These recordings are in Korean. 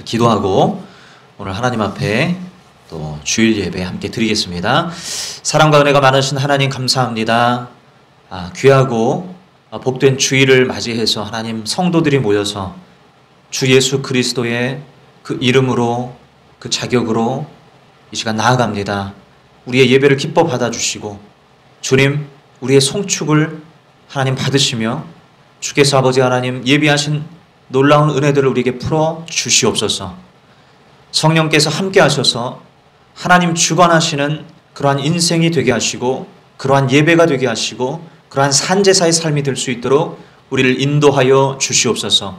기도하고 오늘 하나님 앞에 또 주일 예배 함께 드리겠습니다. 사랑과 은혜가 많으신 하나님 감사합니다. 귀하고 복된 주일을 맞이해서 하나님 성도들이 모여서 주 예수 그리스도의 그 이름으로 그 자격으로 이 시간 나아갑니다. 우리의 예배를 기뻐 받아주시고 주님 우리의 송축을 하나님 받으시며 주께서 아버지 하나님 예비하신 놀라운 은혜들을 우리에게 풀어 주시옵소서. 성령께서 함께 하셔서 하나님 주관하시는 그러한 인생이 되게 하시고 그러한 예배가 되게 하시고 그러한 산제사의 삶이 될 수 있도록 우리를 인도하여 주시옵소서.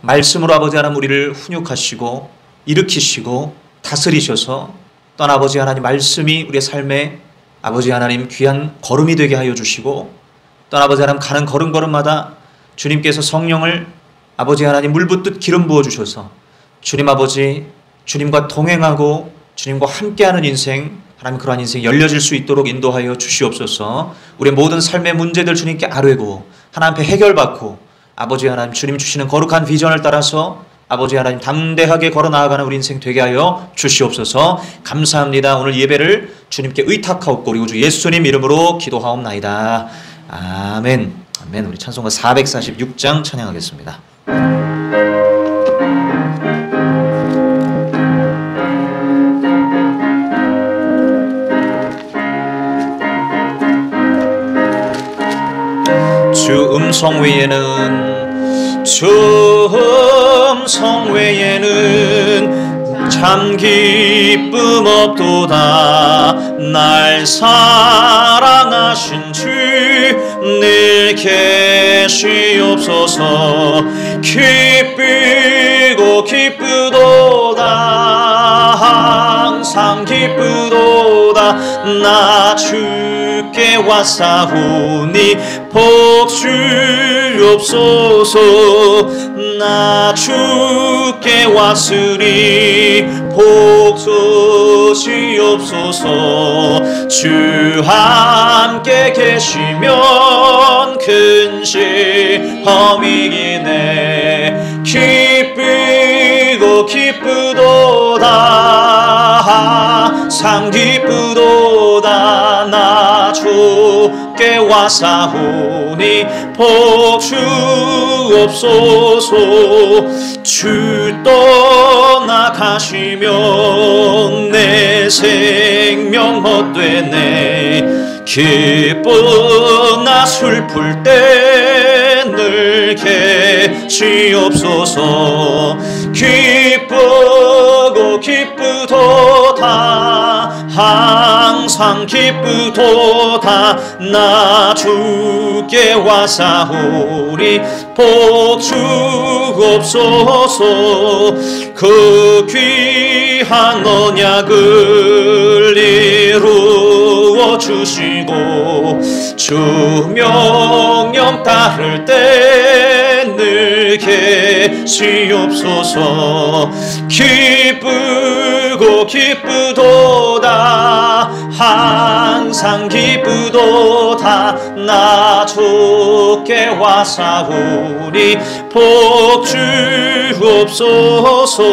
말씀으로 아버지 하나님 우리를 훈육하시고 일으키시고 다스리셔서 또한 아버지 하나님 말씀이 우리의 삶에 아버지 하나님 귀한 걸음이 되게 하여 주시고 또한 아버지 하나님 가는 걸음걸음마다 주님께서 성령을 아버지 하나님 물붓듯 기름 부어 주셔서 주님 아버지 주님과 동행하고 주님과 함께하는 인생 하나님 그러한 인생 열려질 수 있도록 인도하여 주시옵소서. 우리의 모든 삶의 문제들 주님께 아뢰고 하나님 앞에 해결받고 아버지 하나님 주님 주시는 거룩한 비전을 따라서 아버지 하나님 담대하게 걸어 나아가는 우리 인생 되게 하여 주시옵소서. 감사합니다. 오늘 예배를 주님께 의탁하옵고 우리 우주 예수님 이름으로 기도하옵나이다. 아멘. 아멘. 우리 찬송가 446장 찬양하겠습니다. 주 음성 외에는 참 기쁨 없도다. 날 사랑하신 주 늘 계시옵소서. 기쁘고 기쁘도다. 항상 기쁘도다. 나 주께 왔사오니 복 주옵소서. 나 주께 왔으니 복 주시옵소서. 주 함께 계시면 근심함이기네. 기쁘고 기쁘도다. 항상 기쁘도다. 나 주께 왔사오니 복 주옵소서. 주 떠나가시면 내 생명 헛되네. 기쁘나 슬플 때 늘 계시옵소서. 기쁘고 기쁘도다. 항상 기쁘도다. 나 주께 왔사오니 복 주옵소서. 그 귀한 언약을 이루어 주시고 주 명령 따를 때 늘 계시옵소서. 기쁘고 기쁘도다. 항상 기쁘도다. 나 주께 왔사오니 복 주옵소서.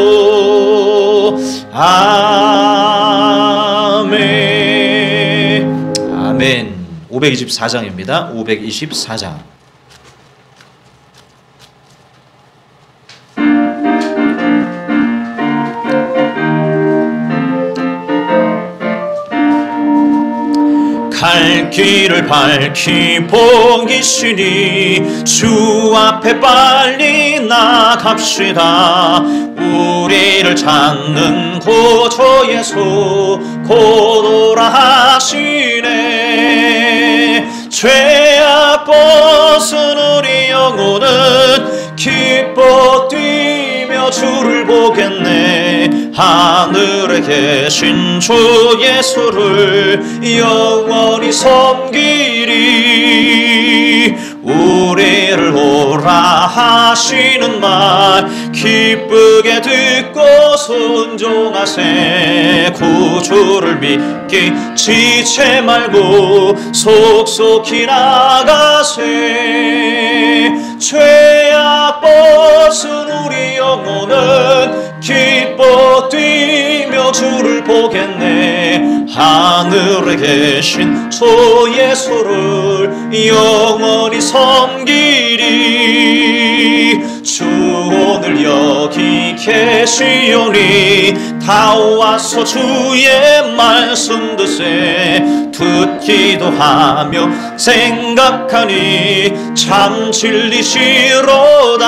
아멘. 아멘. 524장입니다. 524장. 갈 길을 밝히 보이시니 주 앞에 빨리 나갑시다. 우리를 찾는 구주 예수 곧 오라 하시네. 죄악 벗은 우리 영혼은 기뻐 뛰며 주를 보겠네. 하늘에 계신 주 예수를 영원히 섬기리. 우리를 오라 하시는 말 기쁘게 듣고 순종하세. 구주를 믿기 지체 말고 속속히 나가세. 죄악 벗은 우리 영혼은 보겠네. 하늘에 계신 주 예수를 영원히 섬기리. 주 오늘 여기 계시오니 다 와서 주의 말씀 듣기도 하며 생각하니 참 진리시로다.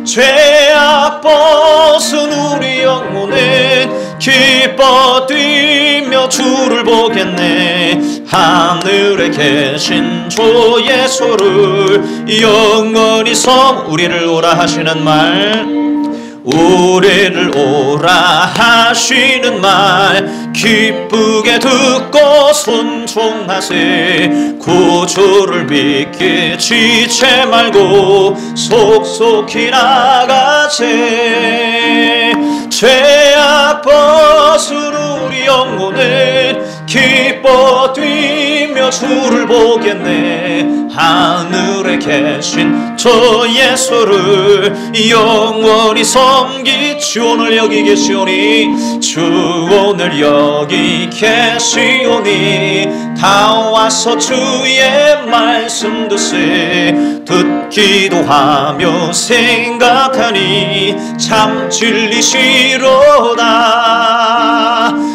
죄악 벗은 우리 영혼은 기뻐 뛰며 주를 보겠네. 하늘에 계신 주 예수를 영원히 우리를 오라 하시는 말, 우리를 오라 하시는 말 기쁘게 듣고 순종하세. 구주를 믿기 지체 말고 속속히 나가세. 죄악 벗은 우리 영혼은 기뻐 뛰며 주를 보겠네. 하늘에 계신 주 예수를 영원히 섬기. 주 오늘 여기 계시오니, 주 오늘 여기 계시오니 다 와서 주의 말씀 듣기도 하며 생각하니 참 진리시로다.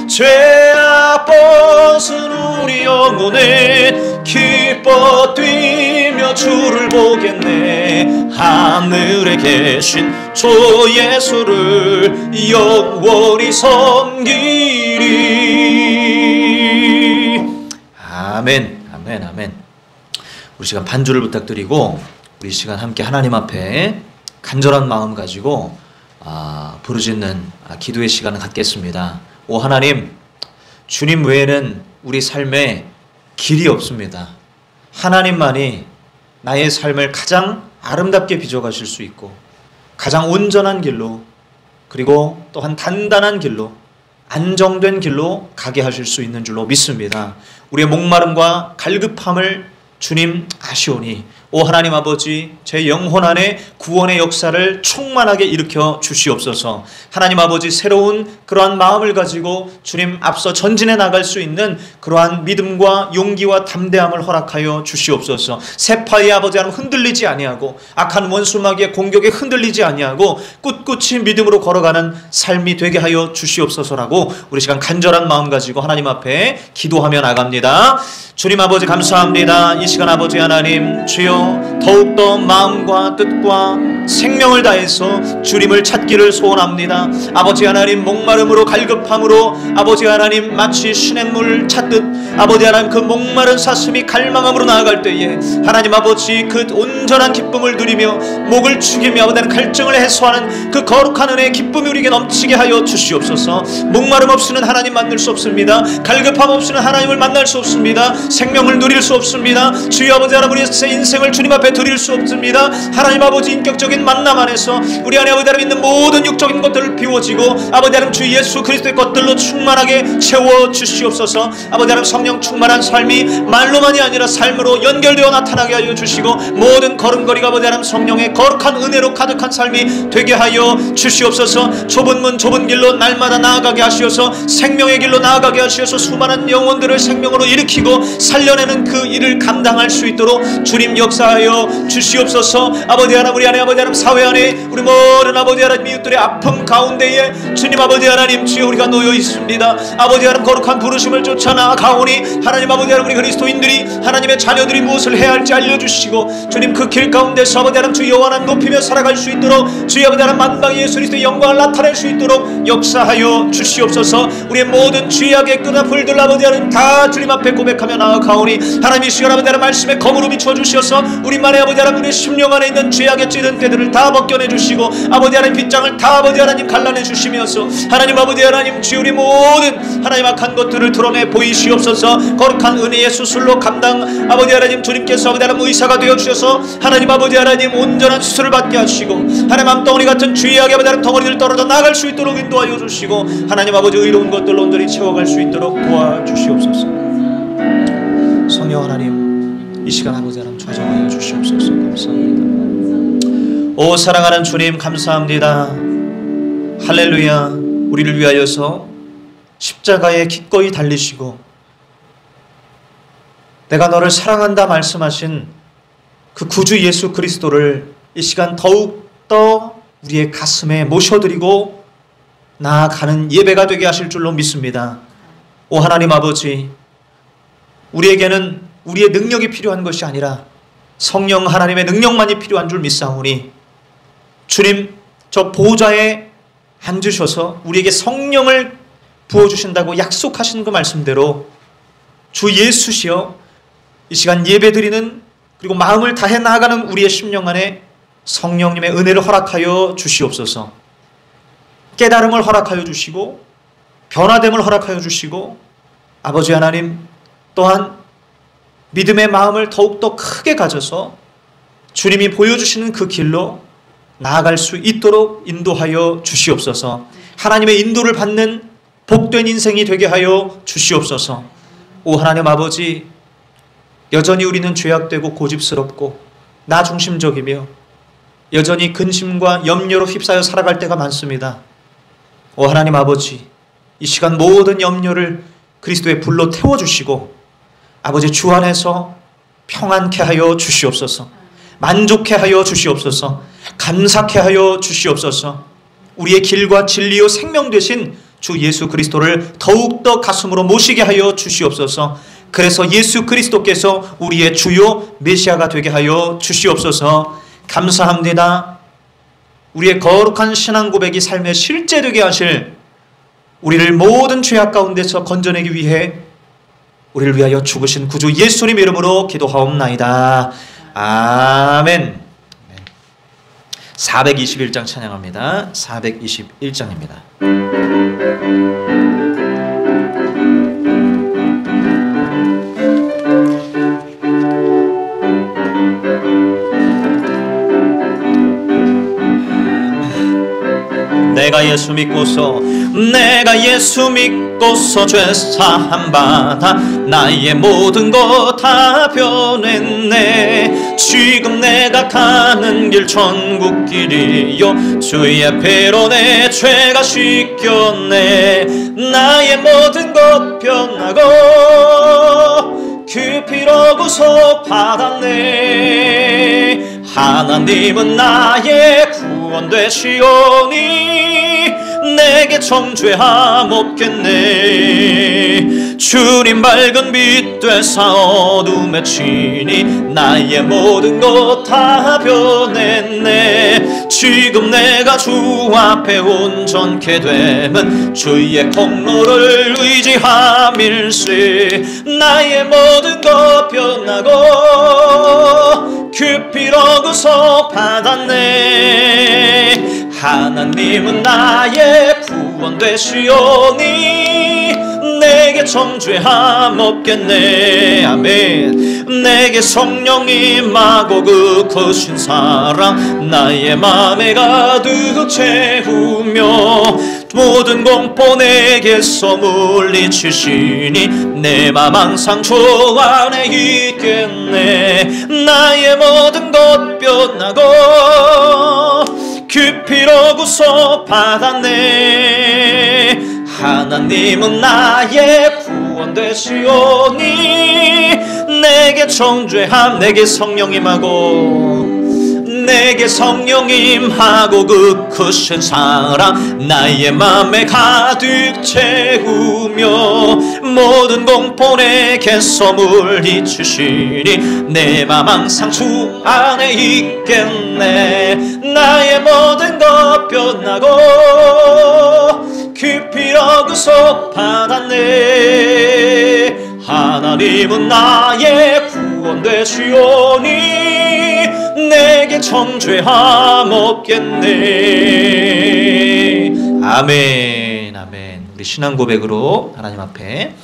죄악 벗은 우리 영혼은 기뻐 뛰며 주를 보겠네. 하늘에 계신 주 예수를 영원히 섬기리. 아멘, 아멘, 아멘. 우리 시간 반주를 부탁드리고 우리 시간 함께 하나님 앞에 간절한 마음 가지고 부르짖는 기도의 시간을 갖겠습니다. 오 하나님, 주님 외에는 우리 삶에 길이 없습니다. 하나님만이 나의 삶을 가장 아름답게 빚어가실 수 있고 가장 온전한 길로, 그리고 또한 단단한 길로, 안정된 길로 가게 하실 수 있는 줄로 믿습니다. 우리의 목마름과 갈급함을 주님 아시오니 오 하나님 아버지, 제 영혼 안에 구원의 역사를 충만하게 일으켜 주시옵소서. 하나님 아버지, 새로운 그러한 마음을 가지고 주님 앞서 전진해 나갈 수 있는 그러한 믿음과 용기와 담대함을 허락하여 주시옵소서. 세파의 아버지 하나님 흔들리지 아니하고 악한 원수마귀의 공격에 흔들리지 아니하고 꿋꿋이 믿음으로 걸어가는 삶이 되게 하여 주시옵소서라고 우리 시간 간절한 마음 가지고 하나님 앞에 기도하며 나갑니다. 주님 아버지 감사합니다. 이 시간 아버지 하나님, 주여 더욱더 마음과 뜻과 생명을 다해서 주님을 찾기를 소원합니다. 아버지 하나님, 목마름으로 갈급함으로 아버지 하나님 마치 시냇물을 찾듯 아버지 하나님 그 목마른 사슴이 갈망함으로 나아갈 때에 하나님 아버지 그 온전한 기쁨을 누리며 목을 축이며 아버지 하나님 갈증을 해소하는 그 거룩한 은혜의 기쁨이 우리에게 넘치게 하여 주시옵소서. 목마름 없이는 하나님 만날 수 없습니다. 갈급함 없이는 하나님을 만날 수 없습니다. 생명을 누릴 수 없습니다. 주여 아버지 하나님, 우리의 인생을 주님 앞에 드릴 수 없습니다. 하나님 아버지, 인격적인 만남 안에서 우리 안에 아버지 하나님 있는 모든 육적인 것들을 비워지고 아버지 하나님 주 예수 그리스도의 것들로 충만하게 채워 주시옵소서. 아버지 하나님 성령 충만한 삶이 말로만이 아니라 삶으로 연결되어 나타나게 하여 주시고 모든 걸음걸이가 아버지 하나님 성령의 거룩한 은혜로 가득한 삶이 되게 하여 주시옵소서. 좁은 문 좁은 길로 날마다 나아가게 하시어서 생명의 길로 나아가게 하시어서 수많은 영혼들을 생명으로 일으키고 살려내는 그 일을 감당할 수 있도록 주님 역사하여 주시옵소서. 아버지 하나님, 우리 안에 아버지 하나님 사회 안에 우리 모든 아버지 하나님 이웃들의 아픔 가운데에 주님 아버지 하나님 주여 우리가 놓여 있습니다. 아버지 하나님 거룩한 부르심을 쫓아 나아가오니 하나님 아버지 하나님 우리 그리스도인들이 하나님의 자녀들이 무엇을 해야 할지 알려주시고 주님 그 길 가운데서 아버지 하나님 주 여호와 하나님 높이며 살아갈 수 있도록 주여 아버지 하나님 만방의 예수 그리스도의 영광을 나타낼 수 있도록 역사하여 주시옵소서. 우리의 모든 죄악의 끈앞을 아버지 하나님 다 주님 앞에 고백하며 나아가오니 하나님 이 시간 아버지 하나님 말씀에 검으로 비춰 주셔서 우리만의 아버지 하나님 우리 심령 안에 있는 죄악의 찌든 때들을 다 벗겨내 주시고 아버지 하나님 빗장을 다 아버지 하나님 갈라내 주시면서 하나님 아버지 하나님 주여 우리 모든 하나님 악한 것들을 드러내 보이시옵소서. 거룩한 은혜의 수술로 감당 아버지 하나님 주님께서 아버지 하나님 의사가 되어 주셔서 하나님 아버지 하나님 온전한 수술을 받게 하시고 하나님 암덩어리 같은 죄악의 아버지 하나님 덩어리를 떨어져 나갈 수 있도록 인도하여 주시고 하나님 아버지 의로운 것들로 온전히 채워갈 수 있도록 도와주시옵소서. 성령 하나님, 이 시간 아버지 하나님 좌정하여 주시옵소서. 감사합니다. 오 사랑하는 주님 감사합니다. 할렐루야. 우리를 위하여서 십자가에 기꺼이 달리시고 내가 너를 사랑한다 말씀하신 그 구주 예수 그리스도를 이 시간 더욱더 우리의 가슴에 모셔드리고 나아가는 예배가 되게 하실 줄로 믿습니다. 오 하나님 아버지, 우리에게는 우리의 능력이 필요한 것이 아니라 성령 하나님의 능력만이 필요한 줄 믿사오니 주님, 저 보좌에 앉으셔서 우리에게 성령을 부어주신다고 약속하신 그 말씀대로 주 예수시여 이 시간 예배드리는 그리고 마음을 다해 나아가는 우리의 심령 안에 성령님의 은혜를 허락하여 주시옵소서. 깨달음을 허락하여 주시고 변화됨을 허락하여 주시고 아버지 하나님 또한 믿음의 마음을 더욱더 크게 가져서 주님이 보여주시는 그 길로 나아갈 수 있도록 인도하여 주시옵소서. 하나님의 인도를 받는 복된 인생이 되게 하여 주시옵소서. 오 하나님 아버지, 여전히 우리는 죄악되고 고집스럽고 나 중심적이며 여전히 근심과 염려로 휩싸여 살아갈 때가 많습니다. 오 하나님 아버지, 이 시간 모든 염려를 그리스도의 불로 태워주시고 아버지 주 안에서 평안케 하여 주시옵소서. 만족케 하여 주시옵소서. 감사케 하여 주시옵소서. 우리의 길과 진리요 생명 되신 주 예수 그리스도를 더욱더 가슴으로 모시게 하여 주시옵소서. 그래서 예수 그리스도께서 우리의 주요 메시아가 되게 하여 주시옵소서. 감사합니다. 우리의 거룩한 신앙 고백이 삶의 실제 되게 하실 우리를 모든 죄악 가운데서 건져내기 위해 우리를 위하여 죽으신 구주 예수님 이름으로 기도하옵나이다. 아멘. 421장 찬양합니다. 421장입니다. 내가 예수 믿고서 죄사함 받아 나의 모든 것 다 변했네. 지금 내가 가는 길 천국 길이요 주의 배로 내 죄가 씻겼네. 나의 모든 것 변하고 그 피로 구속 받았네. 하나님은 나의 구원 되시오니 내게 정죄함 없겠네. 주님 밝은 빛 되사 어둠에 치니 나의 모든 것 다 변했네. 지금 내가 주 앞에 온전케 됨은 주의 공로를 의지함일세. 나의 모든 것 변하고 그 피로 구속 받았네. 하나님은 나의 구원 되시오니 내게 정죄함 없겠네. 아멘. 내게 성령 임하고 그 크신 사랑 나의 맘에 가득 채우며 모든 공포 내게서 물리치시니 내 맘 항상 주 안에 있겠네. 나의 모든 것 변하고 그 피로 구속 받았네. 하나님은 나의 구원 되시오니 내게 정죄함 내게 성령 임하고 그 크신 사랑 나의 맘에 가득 채우며 모든 공포 내게서 물리치시니 내 맘 항상 주 안에 있겠네. 나의 모든 것 변하고 그 피로 구속 받았네. 하나님은 나의 구원 되시오니 내게 정죄함 없겠네. 아멘. 아멘. 우리 신앙 고백으로 하나님 앞에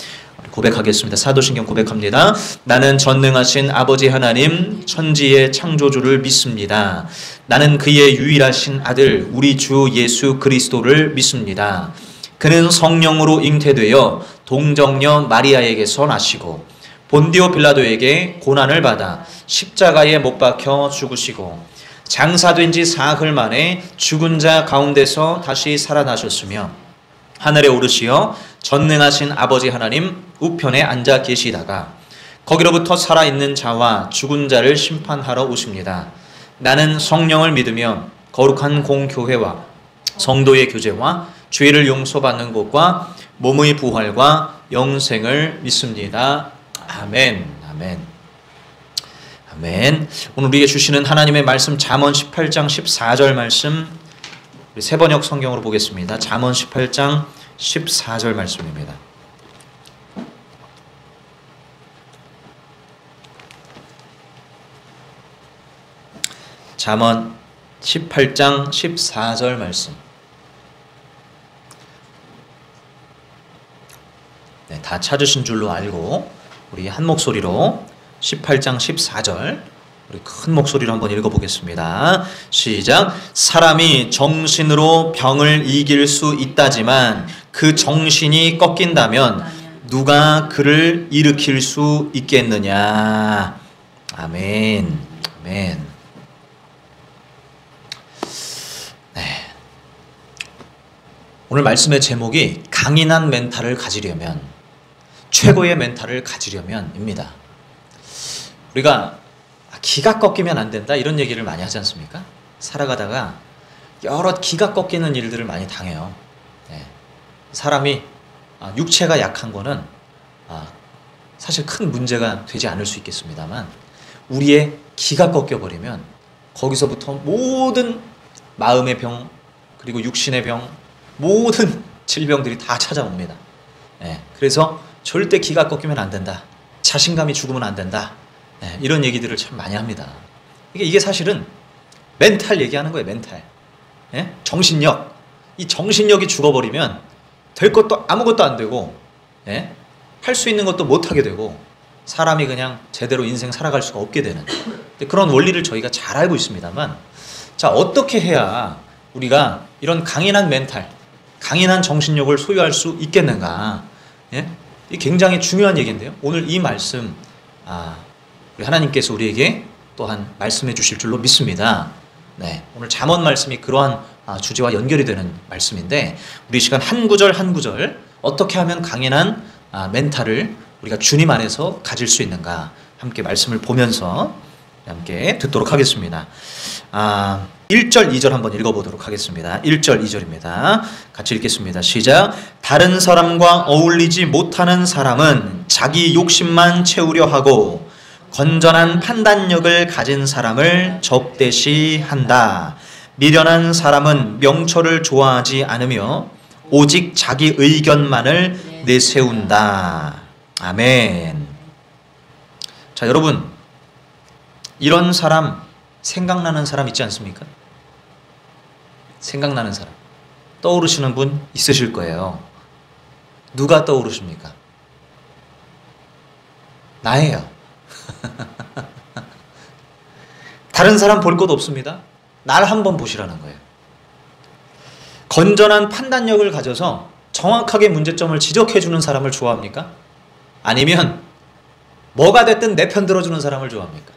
고백하겠습니다. 사도신경 고백합니다. 나는 전능하신 아버지 하나님 천지의 창조주를 믿습니다. 나는 그의 유일하신 아들 우리 주 예수 그리스도를 믿습니다. 그는 성령으로 잉태되어 동정녀 마리아에게서 나시고 본디오 빌라도에게 고난을 받아 십자가에 못 박혀 죽으시고 장사된 지 사흘 만에 죽은 자 가운데서 다시 살아나셨으며 하늘에 오르시어 전능하신 아버지 하나님 우편에 앉아 계시다가 거기로부터 살아있는 자와 죽은 자를 심판하러 오십니다. 나는 성령을 믿으며 거룩한 공교회와 성도의 교제와 죄를 용서받는 것과 몸의 부활과 영생을 믿습니다. 아멘. 아멘. 아멘. 오늘 우리에게 주시는 하나님의 말씀 잠언 18장 14절 말씀 우리 새번역 성경으로 보겠습니다. 잠언 18장 14절 말씀입니다. 잠언 18장 14절 말씀. 네, 다 찾으신 줄로 알고 우리 한 목소리로 18장 14절 우리 큰 목소리로 한번 읽어보겠습니다. 시작. 사람이 정신으로 병을 이길 수 있다지만 그 정신이 꺾인다면 누가 그를 일으킬 수 있겠느냐. 아멘. 아멘. 네. 오늘 말씀의 제목이 강인한 멘탈을 가지려면, 최고의 멘탈을 가지려면입니다. 우리가 기가 꺾이면 안 된다 이런 얘기를 많이 하지 않습니까? 살아가다가 여러 기가 꺾이는 일들을 많이 당해요. 네. 사람이 육체가 약한 거는 사실 큰 문제가 되지 않을 수 있겠습니다만 우리의 기가 꺾여버리면 거기서부터 모든 마음의 병 그리고 육신의 병 모든 질병들이 다 찾아옵니다. 네. 그래서 절대 기가 꺾이면 안 된다. 자신감이 죽으면 안 된다. 네, 이런 얘기들을 참 많이 합니다. 이게 사실은 멘탈 얘기하는 거예요. 멘탈. 네? 정신력. 이 정신력이 죽어버리면 될 것도 아무것도 안 되고 네? 할 수 있는 것도 못하게 되고 사람이 그냥 제대로 인생 살아갈 수가 없게 되는 그런 원리를 저희가 잘 알고 있습니다만, 자, 어떻게 해야 우리가 이런 강인한 멘탈, 강인한 정신력을 소유할 수 있겠는가. 예? 이 굉장히 중요한 얘기인데요. 오늘 이 말씀 우리 하나님께서 우리에게 또한 말씀해 주실 줄로 믿습니다. 네, 오늘 잠언 말씀이 그러한 주제와 연결이 되는 말씀인데 우리 시간 한 구절 한 구절 어떻게 하면 강인한 멘탈을 우리가 주님 안에서 가질 수 있는가 함께 말씀을 보면서 함께 듣도록 하겠습니다. 1절 2절 한번 읽어보도록 하겠습니다. 1절 2절입니다. 같이 읽겠습니다. 시작. 다른 사람과 어울리지 못하는 사람은 자기 욕심만 채우려 하고 건전한 판단력을 가진 사람을 적대시한다. 미련한 사람은 명철을 좋아하지 않으며 오직 자기 의견만을 내세운다. 아멘. 자, 여러분, 이런 사람, 생각나는 사람 있지 않습니까? 생각나는 사람 떠오르시는 분 있으실 거예요. 누가 떠오르십니까? 나예요. 다른 사람 볼 것 없습니다. 날 한번 보시라는 거예요. 건전한 판단력을 가져서 정확하게 문제점을 지적해주는 사람을 좋아합니까? 아니면 뭐가 됐든 내 편 들어주는 사람을 좋아합니까?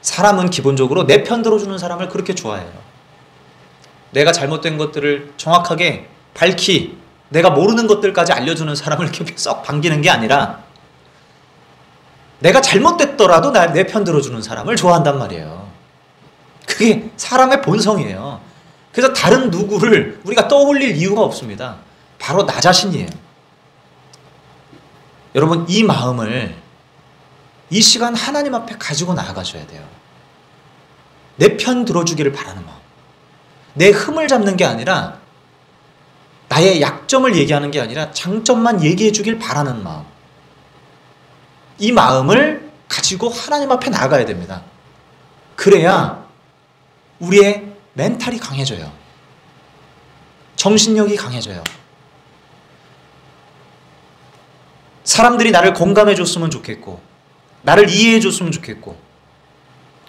사람은 기본적으로 내 편 들어주는 사람을 그렇게 좋아해요. 내가 잘못된 것들을 정확하게 밝히 내가 모르는 것들까지 알려주는 사람을 이렇게 썩 반기는 게 아니라 내가 잘못됐더라도 내 편 들어주는 사람을 좋아한단 말이에요. 그게 사람의 본성이에요. 그래서 다른 누구를 우리가 떠올릴 이유가 없습니다. 바로 나 자신이에요. 여러분, 이 마음을 이 시간 하나님 앞에 가지고 나아가셔야 돼요. 내 편 들어주기를 바라는 마음. 내 흠을 잡는 게 아니라 나의 약점을 얘기하는 게 아니라 장점만 얘기해 주길 바라는 마음. 이 마음을 가지고 하나님 앞에 나아가야 됩니다. 그래야 우리의 멘탈이 강해져요. 정신력이 강해져요. 사람들이 나를 공감해 줬으면 좋겠고 나를 이해해 줬으면 좋겠고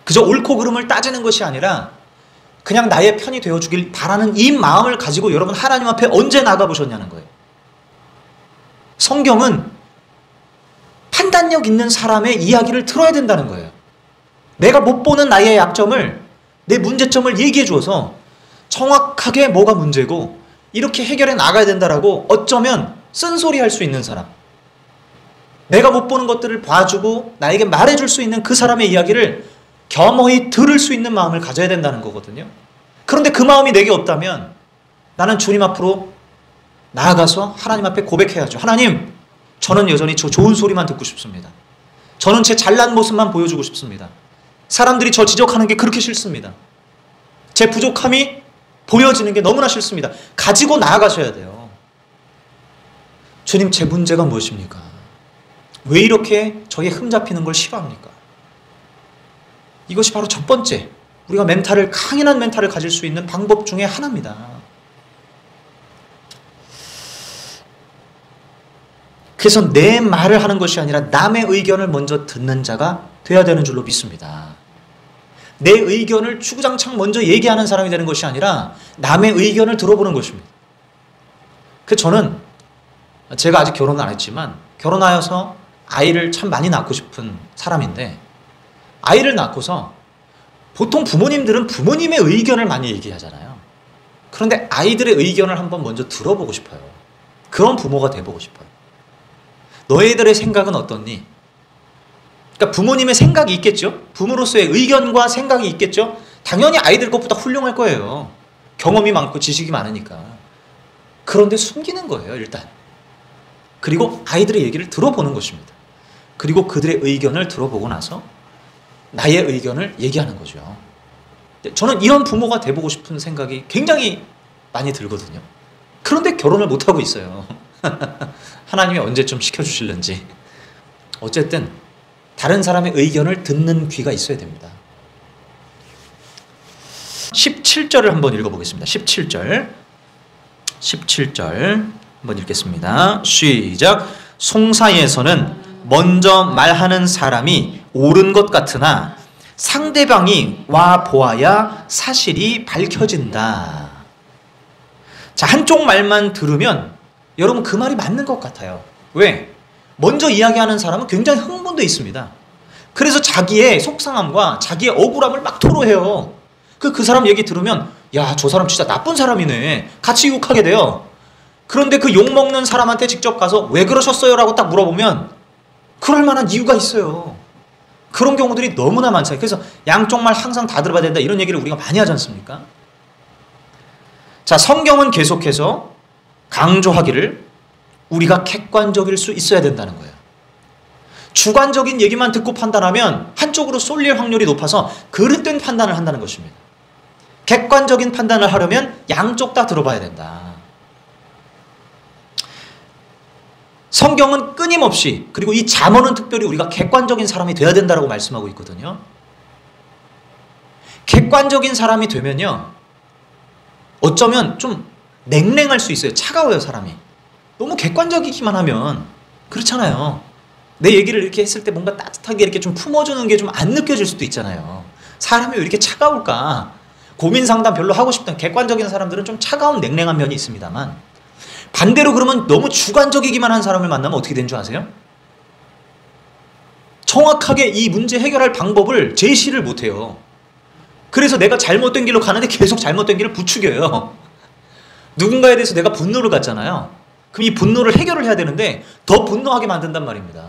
그저 옳고 그름을 따지는 것이 아니라 그냥 나의 편이 되어주길 바라는 이 마음을 가지고 여러분 하나님 앞에 언제 나가보셨냐는 거예요. 성경은 판단력 있는 사람의 이야기를 들어야 된다는 거예요. 내가 못 보는 나의 약점을, 내 문제점을 얘기해 주어서 정확하게 뭐가 문제고 이렇게 해결해 나가야 된다라고 어쩌면 쓴소리 할 수 있는 사람, 내가 못 보는 것들을 봐주고 나에게 말해줄 수 있는 그 사람의 이야기를 겸허히 들을 수 있는 마음을 가져야 된다는 거거든요. 그런데 그 마음이 내게 없다면 나는 주님 앞으로 나아가서 하나님 앞에 고백해야죠. 하나님, 저는 여전히 저 좋은 소리만 듣고 싶습니다. 저는 제 잘난 모습만 보여주고 싶습니다. 사람들이 저 지적하는 게 그렇게 싫습니다. 제 부족함이 보여지는 게 너무나 싫습니다. 가지고 나아가셔야 돼요. 주님, 제 문제가 무엇입니까? 왜 이렇게 저에 흠잡히는 걸 싫어합니까? 이것이 바로 첫 번째, 우리가 강인한 멘탈을 가질 수 있는 방법 중에 하나입니다. 그래서 내 말을 하는 것이 아니라 남의 의견을 먼저 듣는 자가 되어야 되는 줄로 믿습니다. 내 의견을 주구장창 먼저 얘기하는 사람이 되는 것이 아니라 남의 의견을 들어보는 것입니다. 저는 제가 아직 결혼을 안 했지만 결혼하여서 아이를 참 많이 낳고 싶은 사람인데, 아이를 낳고서 보통 부모님들은 부모님의 의견을 많이 얘기하잖아요. 그런데 아이들의 의견을 한번 먼저 들어보고 싶어요. 그런 부모가 돼보고 싶어요. 너희들의 생각은 어떻니? 그러니까 부모님의 생각이 있겠죠? 부모로서의 의견과 생각이 있겠죠? 당연히 아이들 것보다 훌륭할 거예요. 경험이 많고 지식이 많으니까. 그런데 숨기는 거예요, 일단. 그리고 아이들의 얘기를 들어보는 것입니다. 그리고 그들의 의견을 들어보고 나서 나의 의견을 얘기하는 거죠. 저는 이런 부모가 돼보고 싶은 생각이 굉장히 많이 들거든요. 그런데 결혼을 못하고 있어요. 하나님이 언제쯤 시켜주실는지. 어쨌든 다른 사람의 의견을 듣는 귀가 있어야 됩니다. 17절을 한번 읽어보겠습니다. 17절 한번 읽겠습니다. 시작. 송사에서는 먼저 말하는 사람이 옳은 것 같으나 상대방이 와 보아야 사실이 밝혀진다. 자, 한쪽 말만 들으면 여러분 그 말이 맞는 것 같아요. 왜? 먼저 이야기하는 사람은 굉장히 흥분되어 있습니다. 그래서 자기의 속상함과 자기의 억울함을 막 토로해요. 그 사람 얘기 들으면 야, 저 사람 진짜 나쁜 사람이네. 같이 욕하게 돼요. 그런데 그 욕먹는 사람한테 직접 가서 왜 그러셨어요? 라고 딱 물어보면 그럴 만한 이유가 있어요. 그런 경우들이 너무나 많잖아요. 그래서 양쪽 말 항상 다 들어봐야 된다, 이런 얘기를 우리가 많이 하지 않습니까? 자, 성경은 계속해서 강조하기를 우리가 객관적일 수 있어야 된다는 거예요. 주관적인 얘기만 듣고 판단하면 한쪽으로 쏠릴 확률이 높아서 그릇된 판단을 한다는 것입니다. 객관적인 판단을 하려면 양쪽 다 들어봐야 된다. 성경은 끊임없이, 그리고 이 잠언은 특별히 우리가 객관적인 사람이 되어야 된다고 말씀하고 있거든요. 객관적인 사람이 되면요, 어쩌면 좀 냉랭할 수 있어요. 차가워요, 사람이. 너무 객관적이기만 하면. 그렇잖아요. 내 얘기를 이렇게 했을 때 뭔가 따뜻하게 이렇게 좀 품어주는 게 좀 안 느껴질 수도 있잖아요. 사람이 왜 이렇게 차가울까? 고민 상담 별로 하고 싶던 객관적인 사람들은 좀 차가운 냉랭한 면이 있습니다만, 반대로 그러면 너무 주관적이기만 한 사람을 만나면 어떻게 되는 줄 아세요? 정확하게 이 문제 해결할 방법을 제시를 못해요. 그래서 내가 잘못된 길로 가는데 계속 잘못된 길을 부추겨요. 누군가에 대해서 내가 분노를 갖잖아요. 그럼 이 분노를 해결을 해야 되는데 더 분노하게 만든단 말입니다.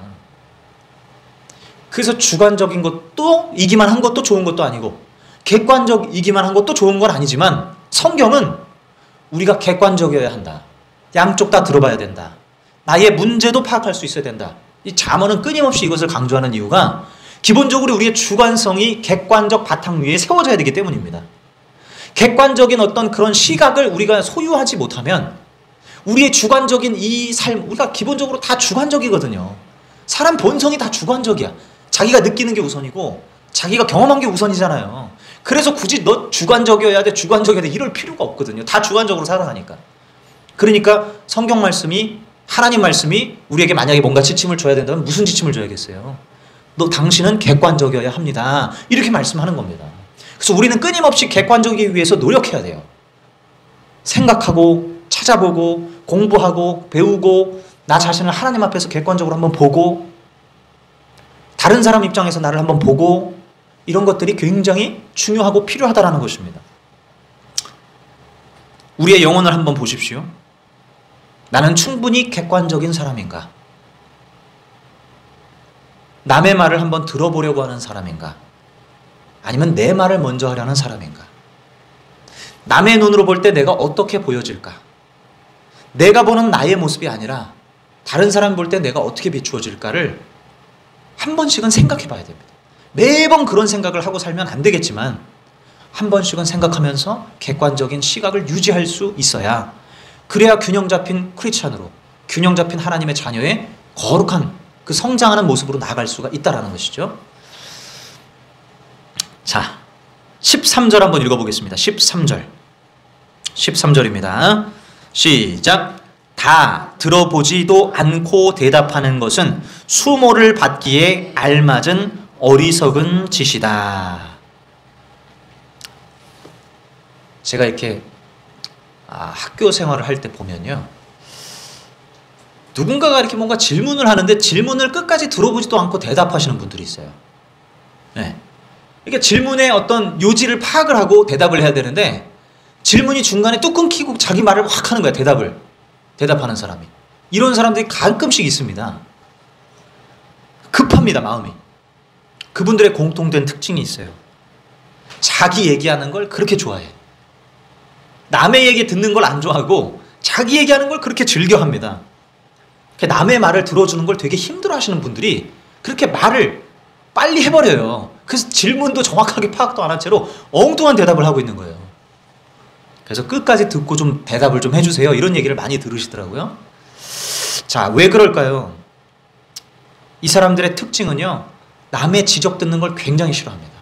그래서 주관적인 것도 이기만 한 것도 좋은 것도 아니고, 객관적이기만 한 것도 좋은 건 아니지만, 성경은 우리가 객관적이어야 한다. 양쪽 다 들어봐야 된다. 나의 문제도 파악할 수 있어야 된다. 이 잠언은 끊임없이 이것을 강조하는 이유가 기본적으로 우리의 주관성이 객관적 바탕 위에 세워져야 되기 때문입니다. 객관적인 어떤 그런 시각을 우리가 소유하지 못하면 우리의 주관적인 이 삶, 우리가 기본적으로 다 주관적이거든요. 사람 본성이 다 주관적이야. 자기가 느끼는 게 우선이고 자기가 경험한 게 우선이잖아요. 그래서 굳이 너 주관적이어야 돼, 주관적이어야 돼 이럴 필요가 없거든요. 다 주관적으로 살아가니까. 그러니까 성경 말씀이, 하나님 말씀이 우리에게 만약에 뭔가 지침을 줘야 된다면 무슨 지침을 줘야겠어요? 당신은 객관적이어야 합니다. 이렇게 말씀하는 겁니다. 그래서 우리는 끊임없이 객관적이기 위해서 노력해야 돼요. 생각하고 찾아보고 공부하고 배우고 나 자신을 하나님 앞에서 객관적으로 한번 보고 다른 사람 입장에서 나를 한번 보고, 이런 것들이 굉장히 중요하고 필요하다는 것입니다. 우리의 영혼을 한번 보십시오. 나는 충분히 객관적인 사람인가? 남의 말을 한번 들어보려고 하는 사람인가? 아니면 내 말을 먼저 하려는 사람인가? 남의 눈으로 볼 때 내가 어떻게 보여질까? 내가 보는 나의 모습이 아니라 다른 사람 볼 때 내가 어떻게 비추어질까를 한 번씩은 생각해 봐야 됩니다. 매번 그런 생각을 하고 살면 안 되겠지만 한 번씩은 생각하면서 객관적인 시각을 유지할 수 있어야, 그래야 균형 잡힌 크리스찬으로, 균형 잡힌 하나님의 자녀의 거룩한 그 성장하는 모습으로 나아갈 수가 있다는 것이죠. 자, 13절 한번 읽어보겠습니다. 13절입니다. 시작. 다 들어보지도 않고 대답하는 것은 수모를 받기에 알맞은 어리석은 짓이다. 제가 이렇게 학교 생활을 할 때 보면요, 누군가가 이렇게 뭔가 질문을 하는데 질문을 끝까지 들어보지도 않고 대답하시는 분들이 있어요. 네. 이게 질문의 어떤 요지를 파악을 하고 대답을 해야 되는데 질문이 중간에 뚝 끊기고 자기 말을 확 하는 거야. 대답하는 사람이. 이런 사람들이 가끔씩 있습니다. 급합니다, 마음이. 그분들의 공통된 특징이 있어요. 자기 얘기하는 걸 그렇게 좋아해. 남의 얘기 듣는 걸 안 좋아하고 자기 얘기하는 걸 그렇게 즐겨합니다. 남의 말을 들어주는 걸 되게 힘들어하시는 분들이 그렇게 말을 빨리 해버려요. 그래서 질문도 정확하게 파악도 안 한 채로 엉뚱한 대답을 하고 있는 거예요. 그래서 끝까지 듣고 좀 대답을 좀 해주세요, 이런 얘기를 많이 들으시더라고요. 자, 왜 그럴까요? 이 사람들의 특징은요, 남의 지적 듣는 걸 굉장히 싫어합니다.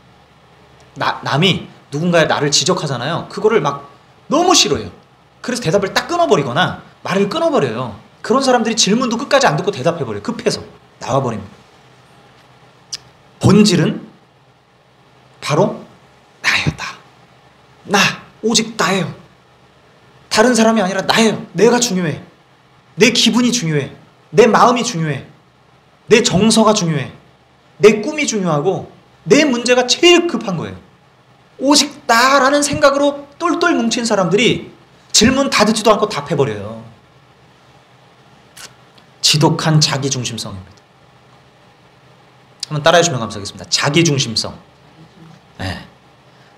남이 누군가의 나를 지적하잖아요. 그거를 막 너무 싫어해요. 그래서 대답을 딱 끊어버리거나 말을 끊어버려요. 그런 사람들이 질문도 끝까지 안 듣고 대답해버려요. 급해서 나와버립니다. 본질은 바로 나예요. 나 오직 나예요. 다른 사람이 아니라 나예요. 내가 중요해. 내 기분이 중요해. 내 마음이 중요해. 내 정서가 중요해. 내 꿈이 중요하고 내 문제가 제일 급한 거예요. 오직 나라는 생각으로 똘똘 뭉친 사람들이 질문 다 듣지도 않고 답해버려요. 지독한 자기중심성입니다. 한번 따라해 주시면 감사하겠습니다. 자기중심성. 네.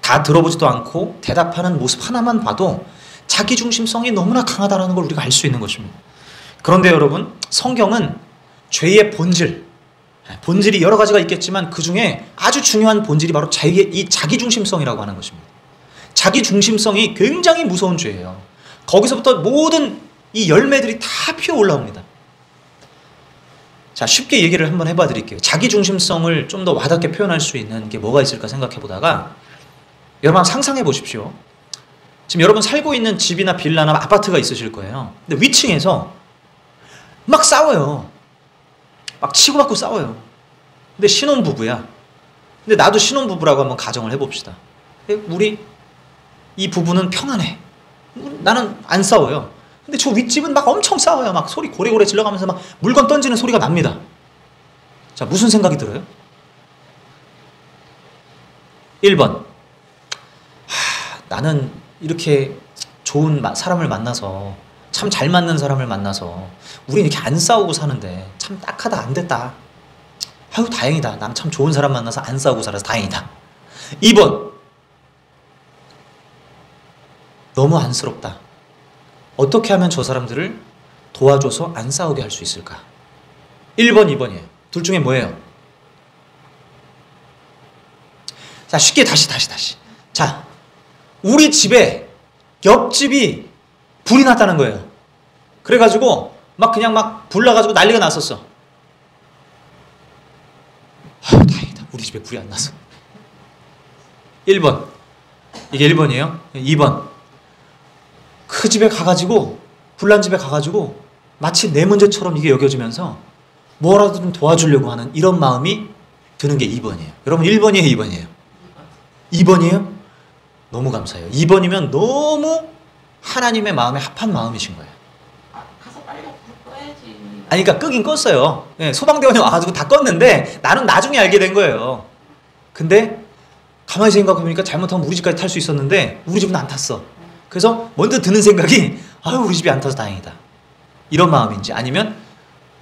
다 들어보지도 않고 대답하는 모습 하나만 봐도 자기중심성이 너무나 강하다는 걸 우리가 알 수 있는 것입니다. 그런데 여러분, 성경은 죄의 본질이 여러 가지가 있겠지만 그 중에 아주 중요한 본질이 바로 이 자기중심성이라고 하는 것입니다. 자기중심성이 굉장히 무서운 죄예요. 거기서부터 모든 이 열매들이 다 피어 올라옵니다. 자, 쉽게 얘기를 한번 해봐 드릴게요. 자기중심성을 좀 더 와닿게 표현할 수 있는 게 뭐가 있을까 생각해 보다가, 여러분 한번 상상해 보십시오. 지금 여러분 살고 있는 집이나 빌라나 아파트가 있으실 거예요. 근데 위층에서 막 싸워요. 막 치고받고 싸워요. 근데 신혼부부야. 근데 나도 신혼부부라고 한번 가정을 해봅시다. 우리 이 부부는 평안해. 나는 안 싸워요. 근데 저 윗집은 막 엄청 싸워요. 막 소리 고래고래 질러가면서 막 물건 던지는 소리가 납니다. 자, 무슨 생각이 들어요? 1번. 나는 이렇게 좋은 사람을 만나서, 참 잘 맞는 사람을 만나서 우린 이렇게 안 싸우고 사는데 참 딱하다, 안 됐다. 아유, 다행이다. 난 참 좋은 사람 만나서 안 싸우고 살아서 다행이다. 2번. 너무 안쓰럽다. 어떻게 하면 저 사람들을 도와줘서 안 싸우게 할 수 있을까? 1번, 2번이에요. 둘 중에 뭐예요? 자, 쉽게 다시. 자, 우리 집에 옆집이 불이 났다는 거예요. 그래가지고 그냥 불 나가지고 난리가 났었어. 아유, 다행이다. 우리 집에 불이 안 나서. 1번. 이게 1번이에요. 2번. 그 집에 가가지고, 불난 집에 가가지고 마치 내 문제처럼 이게 여겨지면서 뭐라도 좀 도와주려고 하는 이런 마음이 드는 게 2번이에요. 여러분 1번이에요, 2번이에요? 2번이에요? 너무 감사해요. 2번이면 너무 하나님의 마음에 합한 마음이신 거예요. 가서 빨리 불 꺼야지. 아니, 그러니까 끄긴 껐어요. 네, 소방대원이 와가지고 다 껐는데 나는 나중에 알게 된 거예요. 근데 가만히 생각해보니까 잘못하면 우리 집까지 탈 수 있었는데 우리 집은 안 탔어. 그래서 먼저 드는 생각이 아유 우리 집이 안 타서 다행이다 이런 마음인지 아니면